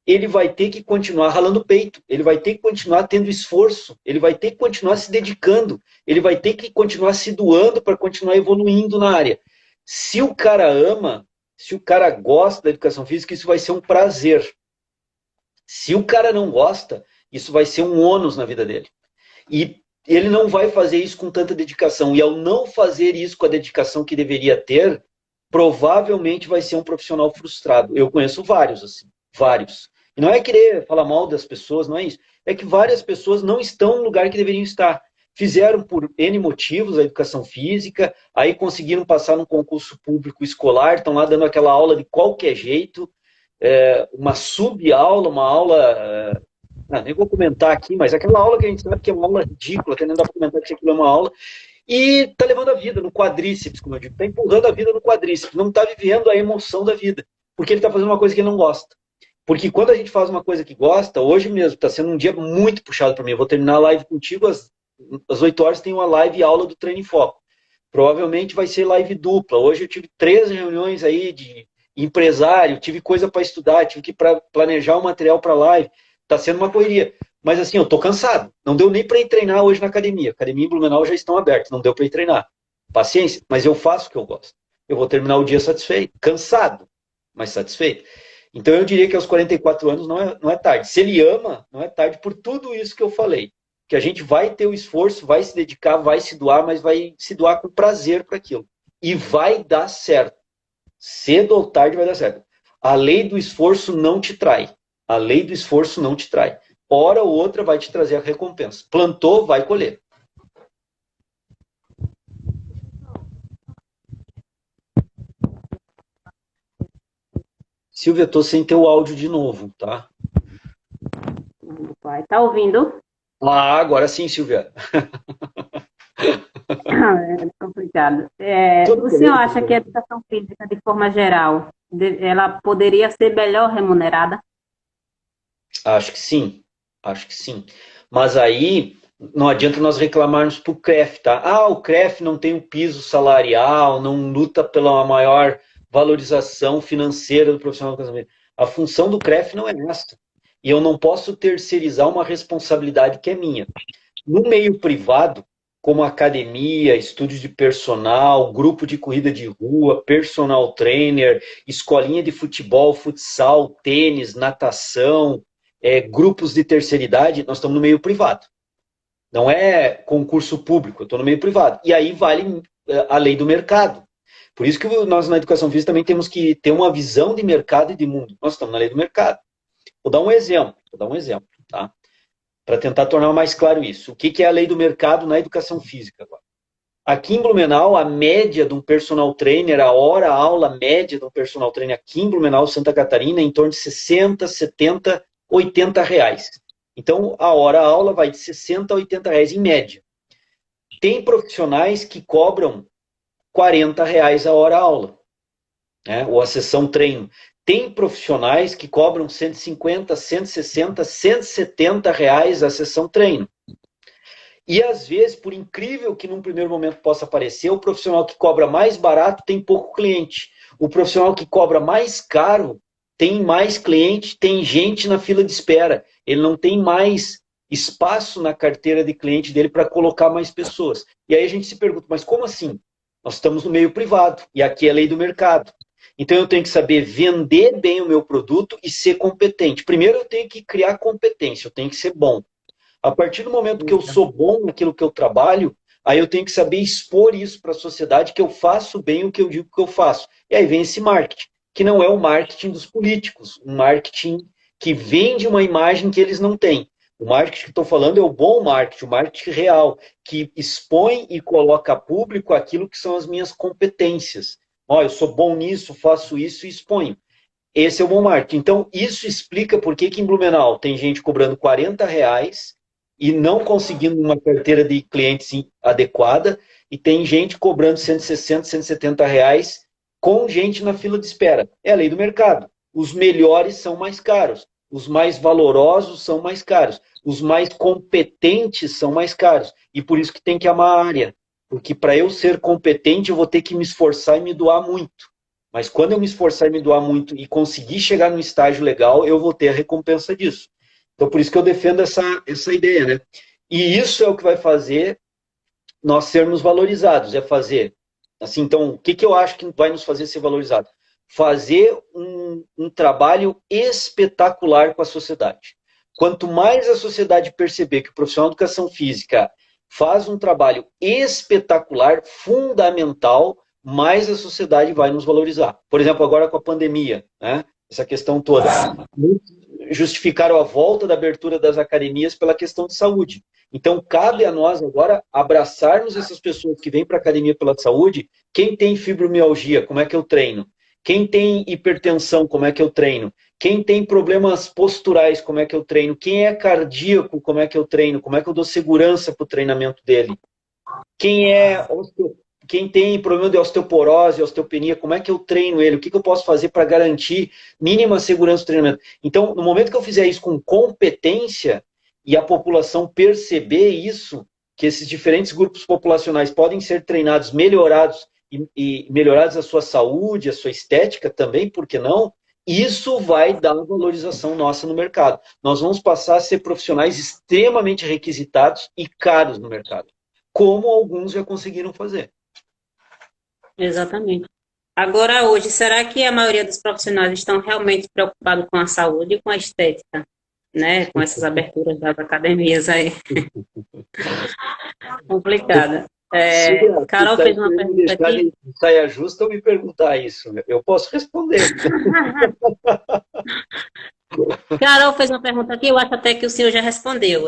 ele vai ter que continuar ralando o peito, ele vai ter que continuar tendo esforço, ele vai ter que continuar se dedicando, ele vai ter que continuar se doando para continuar evoluindo na área. Se o cara ama, se o cara gosta da educação física, isso vai ser um prazer. Se o cara não gosta, isso vai ser um ônus na vida dele. E ele não vai fazer isso com tanta dedicação. E ao não fazer isso com a dedicação que deveria ter, provavelmente vai ser um profissional frustrado. Eu conheço vários, assim, vários. E não é querer falar mal das pessoas, não é isso. É que várias pessoas não estão no lugar que deveriam estar. Fizeram por N motivos a educação física, aí conseguiram passar num concurso público escolar, estão lá dando aquela aula de qualquer jeito, uma sub-aula, uma aula... nem vou comentar aqui, mas aquela aula que a gente sabe que é uma aula ridícula, que nem dá para comentar que aquilo é uma aula, e está levando a vida no quadríceps, como eu digo, está empurrando a vida no quadríceps, não está vivendo a emoção da vida, porque ele está fazendo uma coisa que ele não gosta. Porque quando a gente faz uma coisa que gosta, hoje mesmo está sendo um dia muito puxado para mim, eu vou terminar a live contigo às 8 horas, tem uma live e aula do Treino em Foco. Provavelmente vai ser live dupla. Hoje eu tive 3 reuniões aí de empresário, tive coisa para estudar, tive que planejar o material para live. Está sendo uma correria. Mas assim, eu estou cansado. Não deu nem para ir treinar hoje na academia. A academia em Blumenau já estão abertas. Não deu para ir treinar. Paciência, mas eu faço o que eu gosto. Eu vou terminar o dia satisfeito. Cansado, mas satisfeito. Então eu diria que aos 44 anos não é tarde. Se ele ama, não é tarde por tudo isso que eu falei. Que a gente vai ter o esforço, vai se dedicar, vai se doar, mas vai se doar com prazer para aquilo. E vai dar certo. Cedo ou tarde vai dar certo. A lei do esforço não te trai. A lei do esforço não te trai. Hora ou outra vai te trazer a recompensa. Plantou, vai colher. Silvia, estou sem teu áudio de novo, tá? Pai, tá ouvindo? Agora sim, Silvia. É complicado. O senhor acha que a educação física, de forma geral, ela poderia ser melhor remunerada? Acho que sim. Acho que sim. Mas aí não adianta nós reclamarmos para o CREF, tá? O CREF não tem o piso salarial, não luta pela maior valorização financeira do profissional do casamento. A função do CREF não é essa. E eu não posso terceirizar uma responsabilidade que é minha. No meio privado, como academia, estúdios de personal, grupo de corrida de rua, personal trainer, escolinha de futebol, futsal, tênis, natação, grupos de terceira idade, nós estamos no meio privado. Não é concurso público, eu estou no meio privado. E aí vale a lei do mercado. Por isso que nós na educação física também temos que ter uma visão de mercado e de mundo. Nós estamos na lei do mercado. Vou dar um exemplo, tá? Para tentar tornar mais claro isso. O que é a lei do mercado na educação física agora? Aqui em Blumenau, a média de um personal trainer, a hora-aula média de um personal trainer aqui em Blumenau, Santa Catarina, é em torno de 60, 70, 80 reais. Então, a hora-aula vai de 60 a 80 reais em média. Tem profissionais que cobram 40 reais a hora-aula, né? Ou a sessão treino. Tem profissionais que cobram 150, 160, 170 reais a sessão treino. E às vezes, por incrível que num primeiro momento possa parecer, o profissional que cobra mais barato tem pouco cliente. O profissional que cobra mais caro tem mais cliente, tem gente na fila de espera. Ele não tem mais espaço na carteira de cliente dele para colocar mais pessoas. E aí a gente se pergunta, mas como assim? Nós estamos no meio privado e aqui é a lei do mercado. Então eu tenho que saber vender bem o meu produto e ser competente. Primeiro eu tenho que criar competência, eu tenho que ser bom. A partir do momento que eu sou bom naquilo que eu trabalho, aí eu tenho que saber expor isso para a sociedade, que eu faço bem o que eu digo que eu faço. E aí vem esse marketing, que não é o marketing dos políticos, um marketing que vende uma imagem que eles não têm. O marketing que estou falando é o bom marketing, o marketing real, que expõe e coloca a público aquilo que são as minhas competências. Eu sou bom nisso, faço isso e exponho. Esse é o bom marketing. Então, isso explica por que em Blumenau tem gente cobrando 40 reais e não conseguindo uma carteira de clientes adequada, e tem gente cobrando 160, 170 reais com gente na fila de espera. É a lei do mercado. Os melhores são mais caros, os mais valorosos são mais caros, os mais competentes são mais caros. E por isso que tem que amar a área. Porque para eu ser competente, eu vou ter que me esforçar e me doar muito. Mas quando eu me esforçar e me doar muito e conseguir chegar num estágio legal, eu vou ter a recompensa disso. Então, por isso que eu defendo essa ideia, né? E isso é o que vai fazer nós sermos valorizados, é fazer. Assim, então, o que eu acho que vai nos fazer ser valorizados? Fazer um trabalho espetacular com a sociedade. Quanto mais a sociedade perceber que o profissional de educação física faz um trabalho espetacular, fundamental, mais a sociedade vai nos valorizar. Por exemplo, agora com a pandemia, né? Essa questão toda. Justificaram a volta da abertura das academias pela questão de saúde. Então, cabe a nós agora abraçarmos essas pessoas que vêm para a academia pela saúde. Quem tem fibromialgia, como é que eu treino? Quem tem hipertensão, como é que eu treino? Quem tem problemas posturais, como é que eu treino? Quem é cardíaco, como é que eu treino? Como é que eu dou segurança para o treinamento dele? Quem tem problema de osteoporose, osteopenia, como é que eu treino ele? O que eu posso fazer para garantir mínima segurança do treinamento? Então, no momento que eu fizer isso com competência e a população perceber isso, que esses diferentes grupos populacionais podem ser treinados, melhorados e melhorados a sua saúde, a sua estética também, por que não? Isso vai dar uma valorização nossa no mercado. Nós vamos passar a ser profissionais extremamente requisitados e caros no mercado, como alguns já conseguiram fazer. Exatamente. Agora, hoje, será que a maioria dos profissionais estão realmente preocupados com a saúde e com a estética, né? Com essas aberturas das academias aí? Complicada. Carol fez uma pergunta aqui. Saia justa ou me perguntar isso? Eu posso responder. Carol fez uma pergunta aqui, eu acho até que o senhor já respondeu.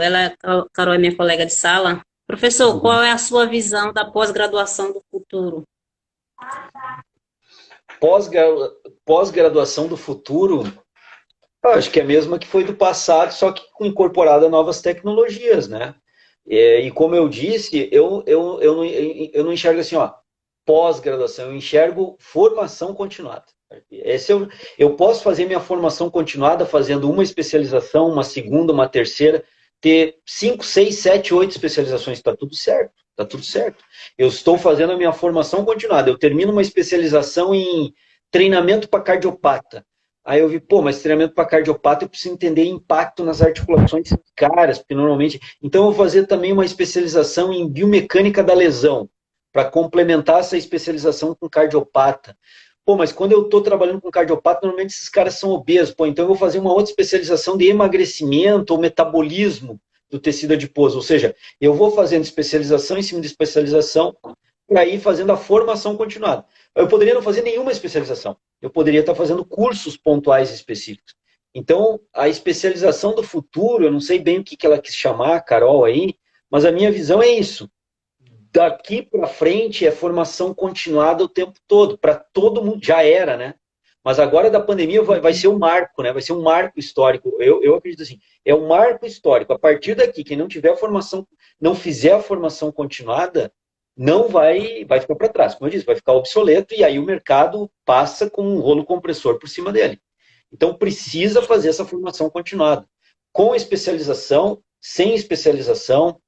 Carol é minha colega de sala. Professor, qual é a sua visão da pós-graduação do futuro? Pós-graduação do futuro, acho que é a mesma que foi do passado, só que incorporada a novas tecnologias, né? E como eu disse, eu não enxergo assim, ó, pós-graduação, eu enxergo formação continuada. Eu posso fazer minha formação continuada fazendo uma especialização, uma segunda, uma terceira, ter 5, 6, 7, 8 especializações, está tudo certo, está tudo certo. Eu estou fazendo a minha formação continuada, eu termino uma especialização em treinamento para cardiopata. Aí eu vi, mas treinamento para cardiopata eu preciso entender impacto nas articulações caras, porque normalmente... Então eu vou fazer também uma especialização em biomecânica da lesão, para complementar essa especialização com cardiopata. Mas quando eu estou trabalhando com cardiopata, normalmente esses caras são obesos. Então eu vou fazer uma outra especialização de emagrecimento ou metabolismo do tecido adiposo. Ou seja, eu vou fazendo especialização em cima de especialização para ir fazendo a formação continuada. Eu poderia não fazer nenhuma especialização. Eu poderia estar fazendo cursos pontuais específicos. Então, a especialização do futuro, eu não sei bem o que ela quis chamar, a Carol aí, mas a minha visão é isso. Daqui para frente é formação continuada o tempo todo, para todo mundo, já era, né? Mas agora da pandemia vai ser um marco, né? Vai ser um marco histórico. Eu acredito assim, é um marco histórico. A partir daqui, quem não tiver a formação, não fizer a formação continuada, não vai ficar para trás. Como eu disse, vai ficar obsoleto e aí o mercado passa com um rolo compressor por cima dele. Então precisa fazer essa formação continuada. Com especialização, sem especialização,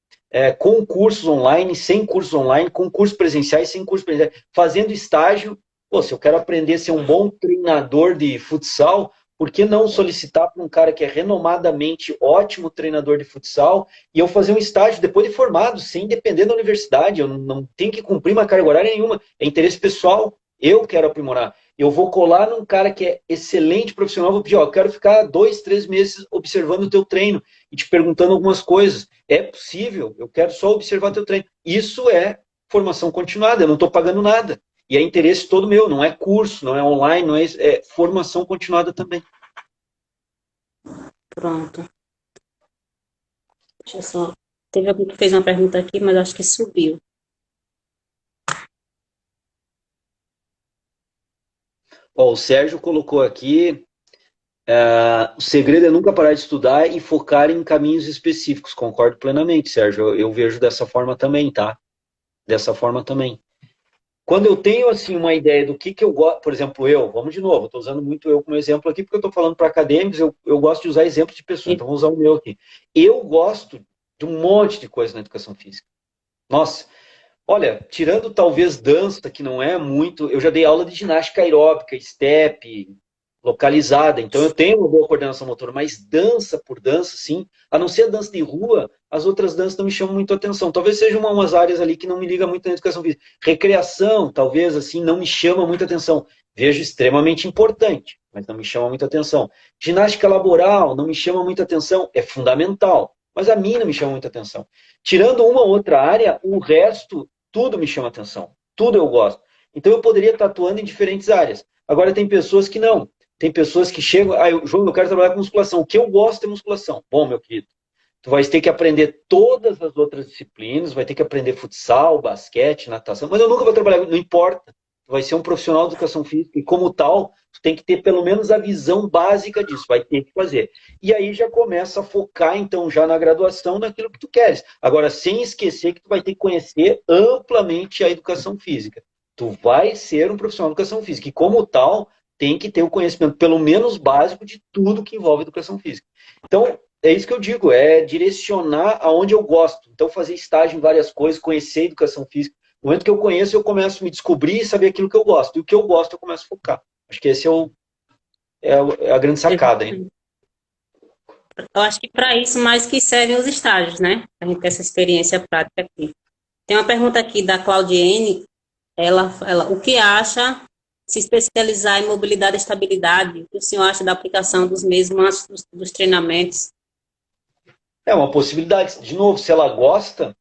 com cursos online, sem cursos online, com cursos presenciais, sem cursos presenciais, fazendo estágio. Se eu quero aprender a ser um bom treinador de futsal, por que não solicitar para um cara que é renomadamente ótimo treinador de futsal e eu fazer um estágio depois de formado, sem depender da universidade? Eu não tenho que cumprir uma carga horária nenhuma, é interesse pessoal, eu quero aprimorar. Eu vou colar num cara que é excelente profissional, vou pedir, eu quero ficar 2, 3 meses observando o teu treino e te perguntando algumas coisas. É possível, eu quero só observar teu treino. Isso é formação continuada, eu não estou pagando nada. E é interesse todo meu, não é curso, não é online, não é formação continuada também. Pronto. Deixa eu só... Teve alguém que fez uma pergunta aqui, mas acho que subiu. O Sérgio colocou aqui, o segredo é nunca parar de estudar e focar em caminhos específicos. Concordo plenamente, Sérgio. Eu vejo dessa forma também, tá? Dessa forma também. Quando eu tenho assim uma ideia do que eu gosto, por exemplo, vamos de novo, estou usando muito eu como exemplo aqui, porque eu estou falando para acadêmicos, eu gosto de usar exemplos de pessoas, então vou usar o meu aqui. Eu gosto de um monte de coisa na educação física. Nossa, Olha, tirando talvez dança, que não é muito, eu já dei aula de ginástica aeróbica, step, localizada, então eu tenho uma boa coordenação motora, mas dança por dança, sim, a não ser a dança de rua, as outras danças não me chamam muito a atenção. Talvez sejam umas áreas ali que não me ligam muito na educação física. Recreação, talvez, assim, não me chama muita atenção. Vejo extremamente importante, mas não me chama muita atenção. Ginástica laboral não me chama muita atenção, é fundamental, mas a mim não me chama muita atenção. Tirando uma outra área, o resto, tudo me chama atenção. Tudo eu gosto. Então eu poderia estar atuando em diferentes áreas. Agora tem pessoas que não. Tem pessoas que chegam, João, eu quero trabalhar com musculação. O que eu gosto é musculação. Bom, meu querido, tu vai ter que aprender todas as outras disciplinas, vai ter que aprender futsal, basquete, natação, mas eu nunca vou trabalhar, não importa. Tu vai ser um profissional de educação física e como tal, tu tem que ter pelo menos a visão básica disso, vai ter que fazer. E aí já começa a focar, então, já na graduação, naquilo que tu queres. Agora, sem esquecer que tu vai ter que conhecer amplamente a educação física. Tu vai ser um profissional de educação física e como tal, tem que ter o conhecimento, pelo menos básico, de tudo que envolve educação física. Então, é isso que eu digo, é direcionar aonde eu gosto. Então, fazer estágio em várias coisas, conhecer educação física. No momento que eu conheço, eu começo a me descobrir e saber aquilo que eu gosto. E o que eu gosto, eu começo a focar. Acho que esse é a grande sacada, hein? Eu acho que para isso mais que servem os estágios, né? A gente ter essa experiência prática aqui. Tem uma pergunta aqui da Claudiene. Ela, o que acha se especializar em mobilidade e estabilidade? O que o senhor acha da aplicação dos mesmos dos treinamentos? É uma possibilidade. De novo, se ela gosta,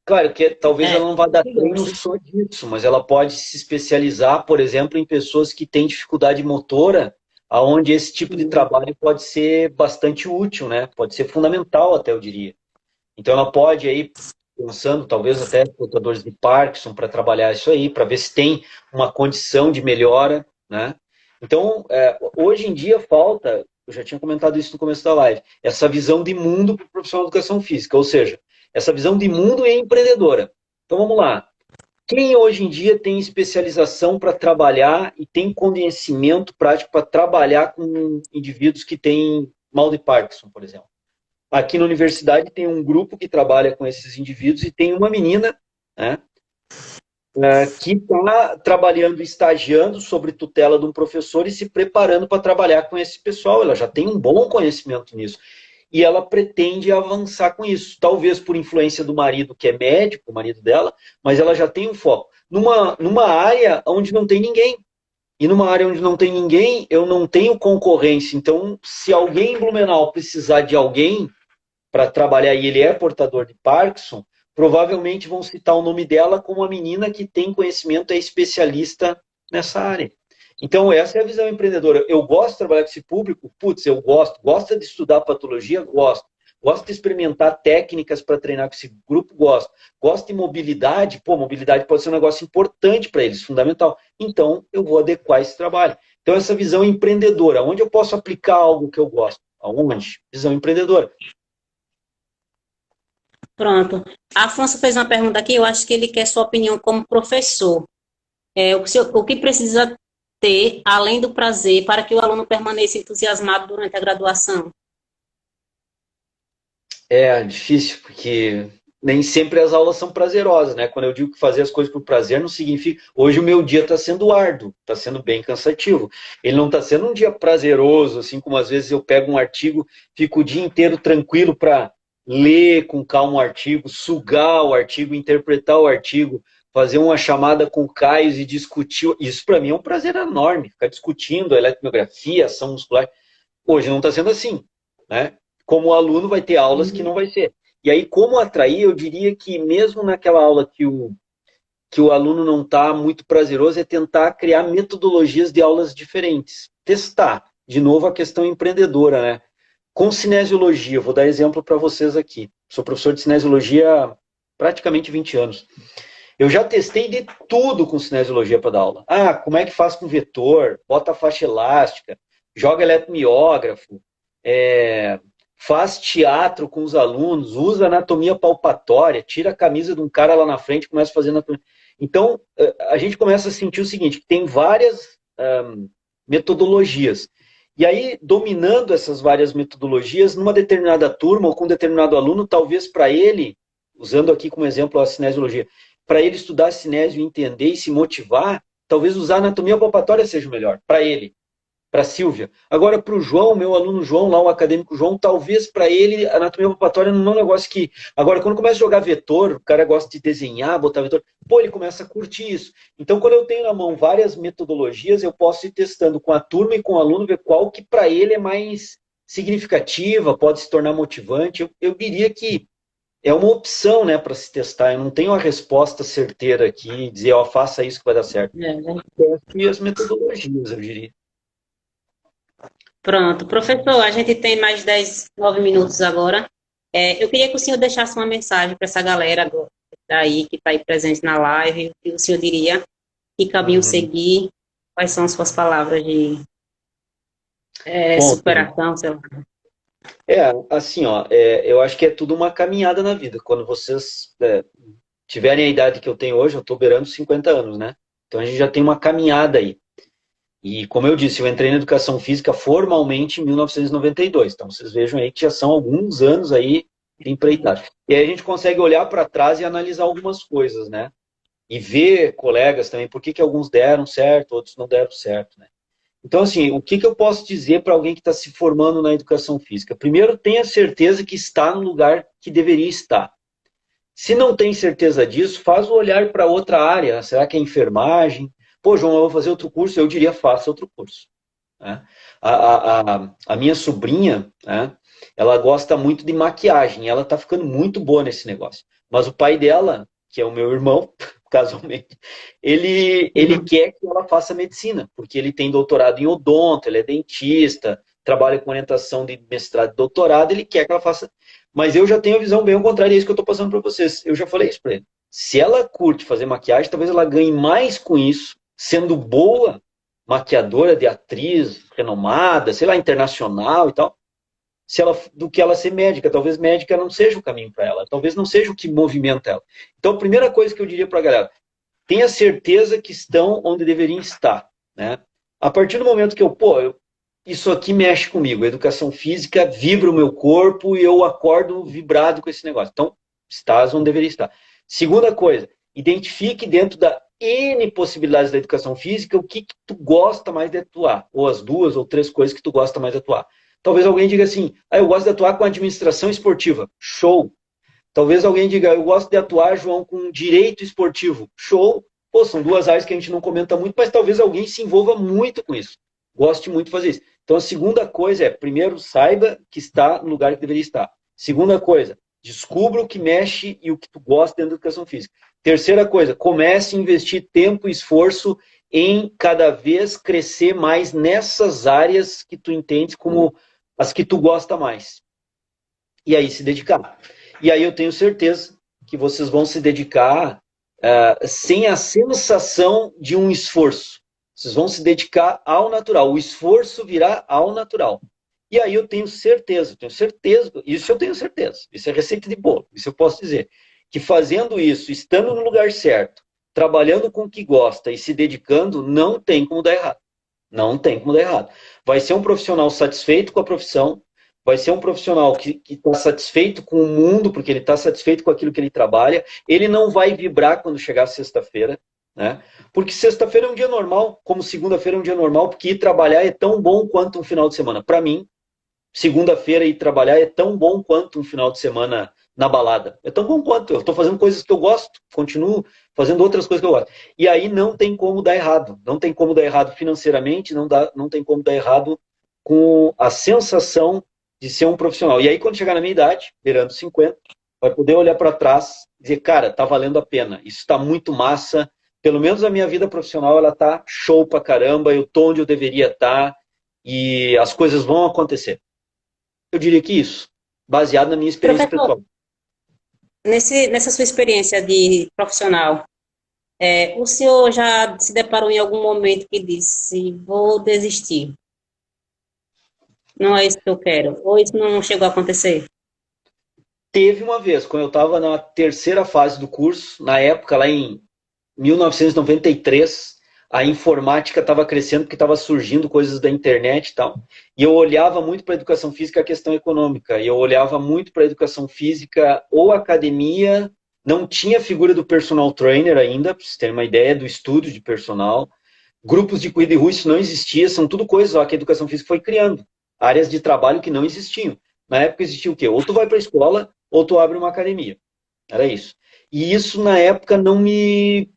claro que talvez ela não vá dar treino só disso, mas ela pode se especializar, por exemplo, em pessoas que têm dificuldade motora, aonde esse tipo de trabalho pode ser bastante útil, né? Pode ser fundamental, até eu diria. Então ela pode aí, pensando talvez até portadores de Parkinson para trabalhar isso aí, para ver se tem uma condição de melhora, né? Então, hoje em dia falta, eu já tinha comentado isso no começo da live, essa visão de mundo para o profissional de educação física, ou seja, essa visão de mundo e empreendedora. Então vamos lá. Quem hoje em dia tem especialização para trabalhar e tem conhecimento prático para trabalhar com indivíduos que têm mal de Parkinson, por exemplo? Aqui na universidade tem um grupo que trabalha com esses indivíduos e tem uma menina, né, que está trabalhando, estagiando sobre tutela de um professor e se preparando para trabalhar com esse pessoal. Ela já tem um bom conhecimento nisso. E ela pretende avançar com isso. Talvez por influência do marido, que é médico, o marido dela, mas ela já tem um foco. Numa área onde não tem ninguém. E numa área onde não tem ninguém, eu não tenho concorrência. Então, se alguém em Blumenau precisar de alguém para trabalhar e ele é portador de Parkinson, provavelmente vão citar o nome dela como a menina que tem conhecimento, é especialista nessa área. Então, essa é a visão empreendedora. Eu gosto de trabalhar com esse público? Putz, eu gosto. Gosta de estudar patologia? Gosto. Gosto de experimentar técnicas para treinar com esse grupo? Gosto. Gosto de mobilidade? Pô, mobilidade pode ser um negócio importante para eles, fundamental. Então, eu vou adequar esse trabalho. Então, essa visão empreendedora. Onde eu posso aplicar algo que eu gosto? Aonde? Visão empreendedora. Pronto. Afonso fez uma pergunta aqui, eu acho que ele quer sua opinião como professor. O que precisa ter, além do prazer, para que o aluno permaneça entusiasmado durante a graduação? É difícil, porque nem sempre as aulas são prazerosas, né? Quando eu digo que fazer as coisas por prazer, não significa. Hoje o meu dia está sendo árduo, está sendo bem cansativo. Ele não está sendo um dia prazeroso, assim como às vezes eu pego um artigo, fico o dia inteiro tranquilo para ler com calma o artigo, sugar o artigo, interpretar o artigo, fazer uma chamada com o Caio e discutir. Isso para mim é um prazer enorme, ficar discutindo a eletromiografia, ação muscular. Hoje não está sendo assim, né? Como aluno vai ter aulas que não vai ser. E aí, como atrair, eu diria que mesmo naquela aula que o aluno não está muito prazeroso, é tentar criar metodologias de aulas diferentes. Testar. De novo, a questão empreendedora, né? Com cinesiologia, vou dar exemplo para vocês aqui. Sou professor de cinesiologia há praticamente 20 anos. Eu já testei de tudo com cinesiologia para dar aula. Ah, como é que faz com vetor? Bota faixa elástica, joga eletromiógrafo, faz teatro com os alunos, usa anatomia palpatória, tira a camisa de um cara lá na frente e começa a fazer anatomia. Então, a gente começa a sentir o seguinte, que tem várias metodologias. E aí, dominando essas várias metodologias, numa determinada turma ou com um determinado aluno, talvez para ele, usando aqui como exemplo a cinesiologia, para ele estudar cinésio, entender e se motivar, talvez usar anatomia palpatória seja o melhor, para ele, para a Silvia. Agora, para o João, meu aluno João, lá o acadêmico João, talvez para ele a anatomia palpatória não é um negócio que... Agora, quando começa a jogar vetor, o cara gosta de desenhar, botar vetor, pô, ele começa a curtir isso. Então, quando eu tenho na mão várias metodologias, eu posso ir testando com a turma e com o aluno, ver qual que para ele é mais significativa, pode se tornar motivante. Eu diria que é uma opção, né, para se testar. Eu não tenho uma resposta certeira aqui, dizer, ó, faça isso que vai dar certo. E as metodologias, eu diria. Pronto. Professor, a gente tem mais 10, 9 minutos agora. Eu queria que o senhor deixasse uma mensagem para essa galera daí que está aí presente na live. O que o senhor diria? Que caminho seguir? Quais são as suas palavras de superação, sei lá? Assim, ó, eu acho que é tudo uma caminhada na vida. Quando vocês tiverem a idade que eu tenho hoje, eu estou beirando 50 anos, né? Então a gente já tem uma caminhada aí. E como eu disse, eu entrei na educação física formalmente em 1992. Então vocês vejam aí que já são alguns anos aí de empreitada. E aí a gente consegue olhar para trás e analisar algumas coisas, né? E ver colegas também, por que alguns deram certo, outros não deram certo, né? Então, assim, o que eu posso dizer para alguém que está se formando na educação física? Primeiro, tenha certeza que está no lugar que deveria estar. Se não tem certeza disso, faz o olhar para outra área. Será que é enfermagem? Pô, João, eu vou fazer outro curso. Eu diria, faça outro curso. Né? A minha sobrinha, né, ela gosta muito de maquiagem. Ela está ficando muito boa nesse negócio. Mas o pai dela, que é o meu irmão, casualmente, ele quer que ela faça medicina, porque ele tem doutorado em odonto, ele é dentista, trabalha com orientação de mestrado e doutorado, ele quer que ela faça. Mas eu já tenho a visão bem ao contrário, é isso que eu estou passando para vocês. Eu já falei isso para ele. Se ela curte fazer maquiagem, talvez ela ganhe mais com isso, sendo boa maquiadora de atriz renomada, sei lá, internacional e tal, do que ela ser médica. Talvez médica não seja o caminho para ela, talvez não seja o que movimenta ela. Então, a primeira coisa que eu diria para a galera, tenha certeza que estão onde deveriam estar. Né? A partir do momento que isso aqui mexe comigo, a educação física vibra o meu corpo e eu acordo vibrado com esse negócio. Então, estás onde deveria estar. Segunda coisa, identifique dentro da N possibilidades da educação física o que tu gosta mais de atuar, ou as 2 ou 3 coisas que tu gosta mais de atuar. Talvez alguém diga assim, eu gosto de atuar com administração esportiva. Show! Talvez alguém diga, eu gosto de atuar, João, com direito esportivo. Show! Pô, são 2 áreas que a gente não comenta muito, mas talvez alguém se envolva muito com isso. Goste muito de fazer isso. Então, a segunda coisa primeiro, saiba que está no lugar que deveria estar. Segunda coisa, descubra o que mexe e o que tu gosta dentro da educação física. Terceira coisa, comece a investir tempo e esforço em cada vez crescer mais nessas áreas que tu entende como as que tu gosta mais. E aí se dedicar. E aí eu tenho certeza que vocês vão se dedicar sem a sensação de um esforço. Vocês vão se dedicar ao natural. O esforço virá ao natural. E aí eu tenho certeza, isso eu tenho certeza. Isso é receita de bolo, isso eu posso dizer. Que fazendo isso, estando no lugar certo, trabalhando com o que gosta e se dedicando, não tem como dar errado. Não tem como dar errado. Vai ser um profissional satisfeito com a profissão, vai ser um profissional que está satisfeito com o mundo, porque ele está satisfeito com aquilo que ele trabalha. Ele não vai vibrar quando chegar sexta-feira, né? Porque sexta-feira é um dia normal, como segunda-feira é um dia normal, porque ir trabalhar é tão bom quanto um final de semana. Para mim, segunda-feira ir trabalhar é tão bom quanto um final de semana na balada. É tão bom quanto. Eu estou fazendo coisas que eu gosto, continuo fazendo outras coisas que eu gosto. E aí não tem como dar errado. Não tem como dar errado financeiramente, não tem como dar errado com a sensação de ser um profissional. E aí, quando chegar na minha idade, beirando 50, vai poder olhar para trás e dizer, cara, tá valendo a pena. Isso está muito massa. Pelo menos a minha vida profissional, ela tá show pra caramba. Eu tô onde eu deveria estar e as coisas vão acontecer. Eu diria que isso, baseado na minha experiência pessoal. Nessa sua experiência de profissional, o senhor já se deparou em algum momento que disse, vou desistir? Não é isso que eu quero? Ou isso não chegou a acontecer? Teve uma vez, quando eu estava na terceira fase do curso, na época, lá em 1993, a informática estava crescendo porque estava surgindo coisas da internet e tal. E eu olhava muito para a educação física a questão econômica. E eu olhava muito para a educação física ou academia não tinha a figura do personal trainer ainda, para vocês terem uma ideia do estudo de personal. Grupos de corrida de rua, isso não existia, são tudo coisas ó, que a educação física foi criando. Áreas de trabalho que não existiam. Na época existia o quê? Ou tu vai para a escola, ou tu abre uma academia. Era isso. E isso, na época, não me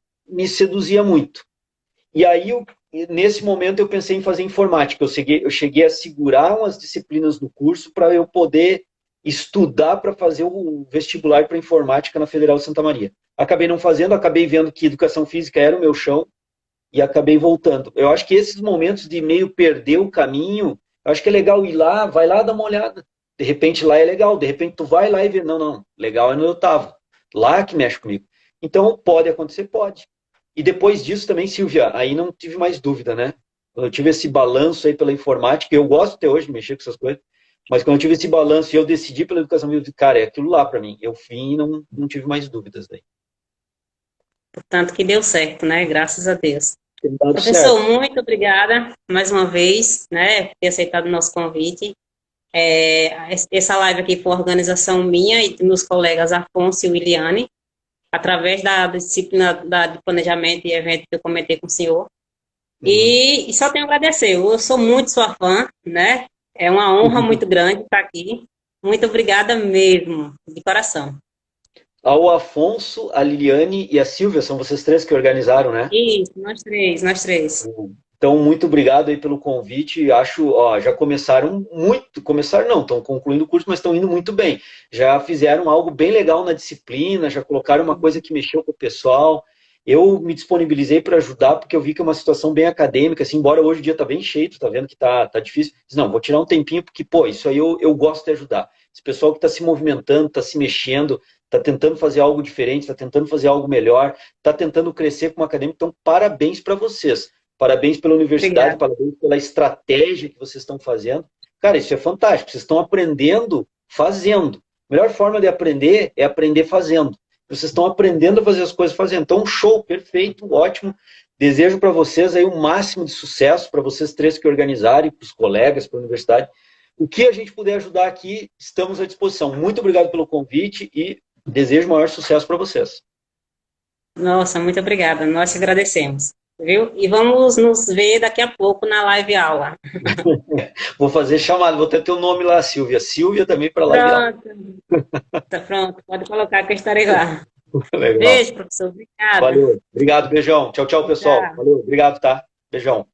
seduzia muito. E aí, nesse momento, eu pensei em fazer informática. Eu cheguei a segurar umas disciplinas do curso para eu poder estudar para fazer o vestibular para informática na Federal de Santa Maria. Acabei não fazendo, acabei vendo que educação física era o meu chão e acabei voltando. Eu acho que esses momentos de meio perder o caminho, eu acho que é legal ir lá, vai lá dar uma olhada. De repente lá é legal, de repente tu vai lá e vê, não, legal é no eu tava. Lá que mexe comigo. Então, pode acontecer? Pode. E depois disso também, Silvia, aí não tive mais dúvida, né? Eu tive esse balanço aí pela informática, eu gosto até hoje de mexer com essas coisas, mas quando eu tive esse balanço e eu decidi pela educação, eu disse, cara, é aquilo lá para mim. Eu fui e não tive mais dúvidas daí. Portanto, que deu certo, né? Graças a Deus. Tem dado Professor, certo. muito obrigada mais uma vez, né, por ter aceitado o nosso convite. Essa live aqui foi uma organização minha e dos meus colegas Afonso e Williane, através da disciplina de planejamento e evento que eu comentei com o senhor. E só tenho a agradecer. Eu sou muito sua fã, né? É uma honra muito grande estar aqui. Muito obrigada mesmo, de coração. Ao Afonso, a Liliane e a Silvia, são vocês três que organizaram, né? Isso, nós três, nós três. Então, muito obrigado aí pelo convite. Acho, ó, já começaram muito, começaram não, estão concluindo o curso, mas estão indo muito bem. Já fizeram algo bem legal na disciplina, já colocaram uma coisa que mexeu com o pessoal. Eu me disponibilizei para ajudar, porque eu vi que é uma situação bem acadêmica, assim, embora hoje o dia tá bem cheio, tu tá vendo que tá difícil. Não, vou tirar um tempinho, porque, pô, isso aí eu gosto de ajudar. Esse pessoal que está se movimentando, está se mexendo, está tentando fazer algo diferente, está tentando fazer algo melhor, está tentando crescer como acadêmico, então parabéns para vocês. Parabéns pela universidade, Obrigada. parabéns pela estratégia que vocês estão fazendo. Cara, isso é fantástico. Vocês estão aprendendo fazendo. A melhor forma de aprender é aprender fazendo. Vocês estão aprendendo a fazer as coisas fazendo. Então, show, perfeito, ótimo. Desejo para vocês aí o máximo de sucesso, para vocês três que organizarem, para os colegas, para a universidade. O que a gente puder ajudar aqui, estamos à disposição. Muito obrigado pelo convite e desejo maior sucesso para vocês. Nossa, muito obrigada. Nós te agradecemos. Viu? E vamos nos ver daqui a pouco na live aula. Vou fazer chamada, vou ter teu nome lá, Silvia. Silvia também para live aula. Pronto. Tá pronto. Pode colocar que eu estarei lá. Legal. Beijo, professor. Obrigada. Valeu. Obrigado, beijão. Tchau, tchau, pessoal. Tchau. Valeu. Obrigado, tá? Beijão.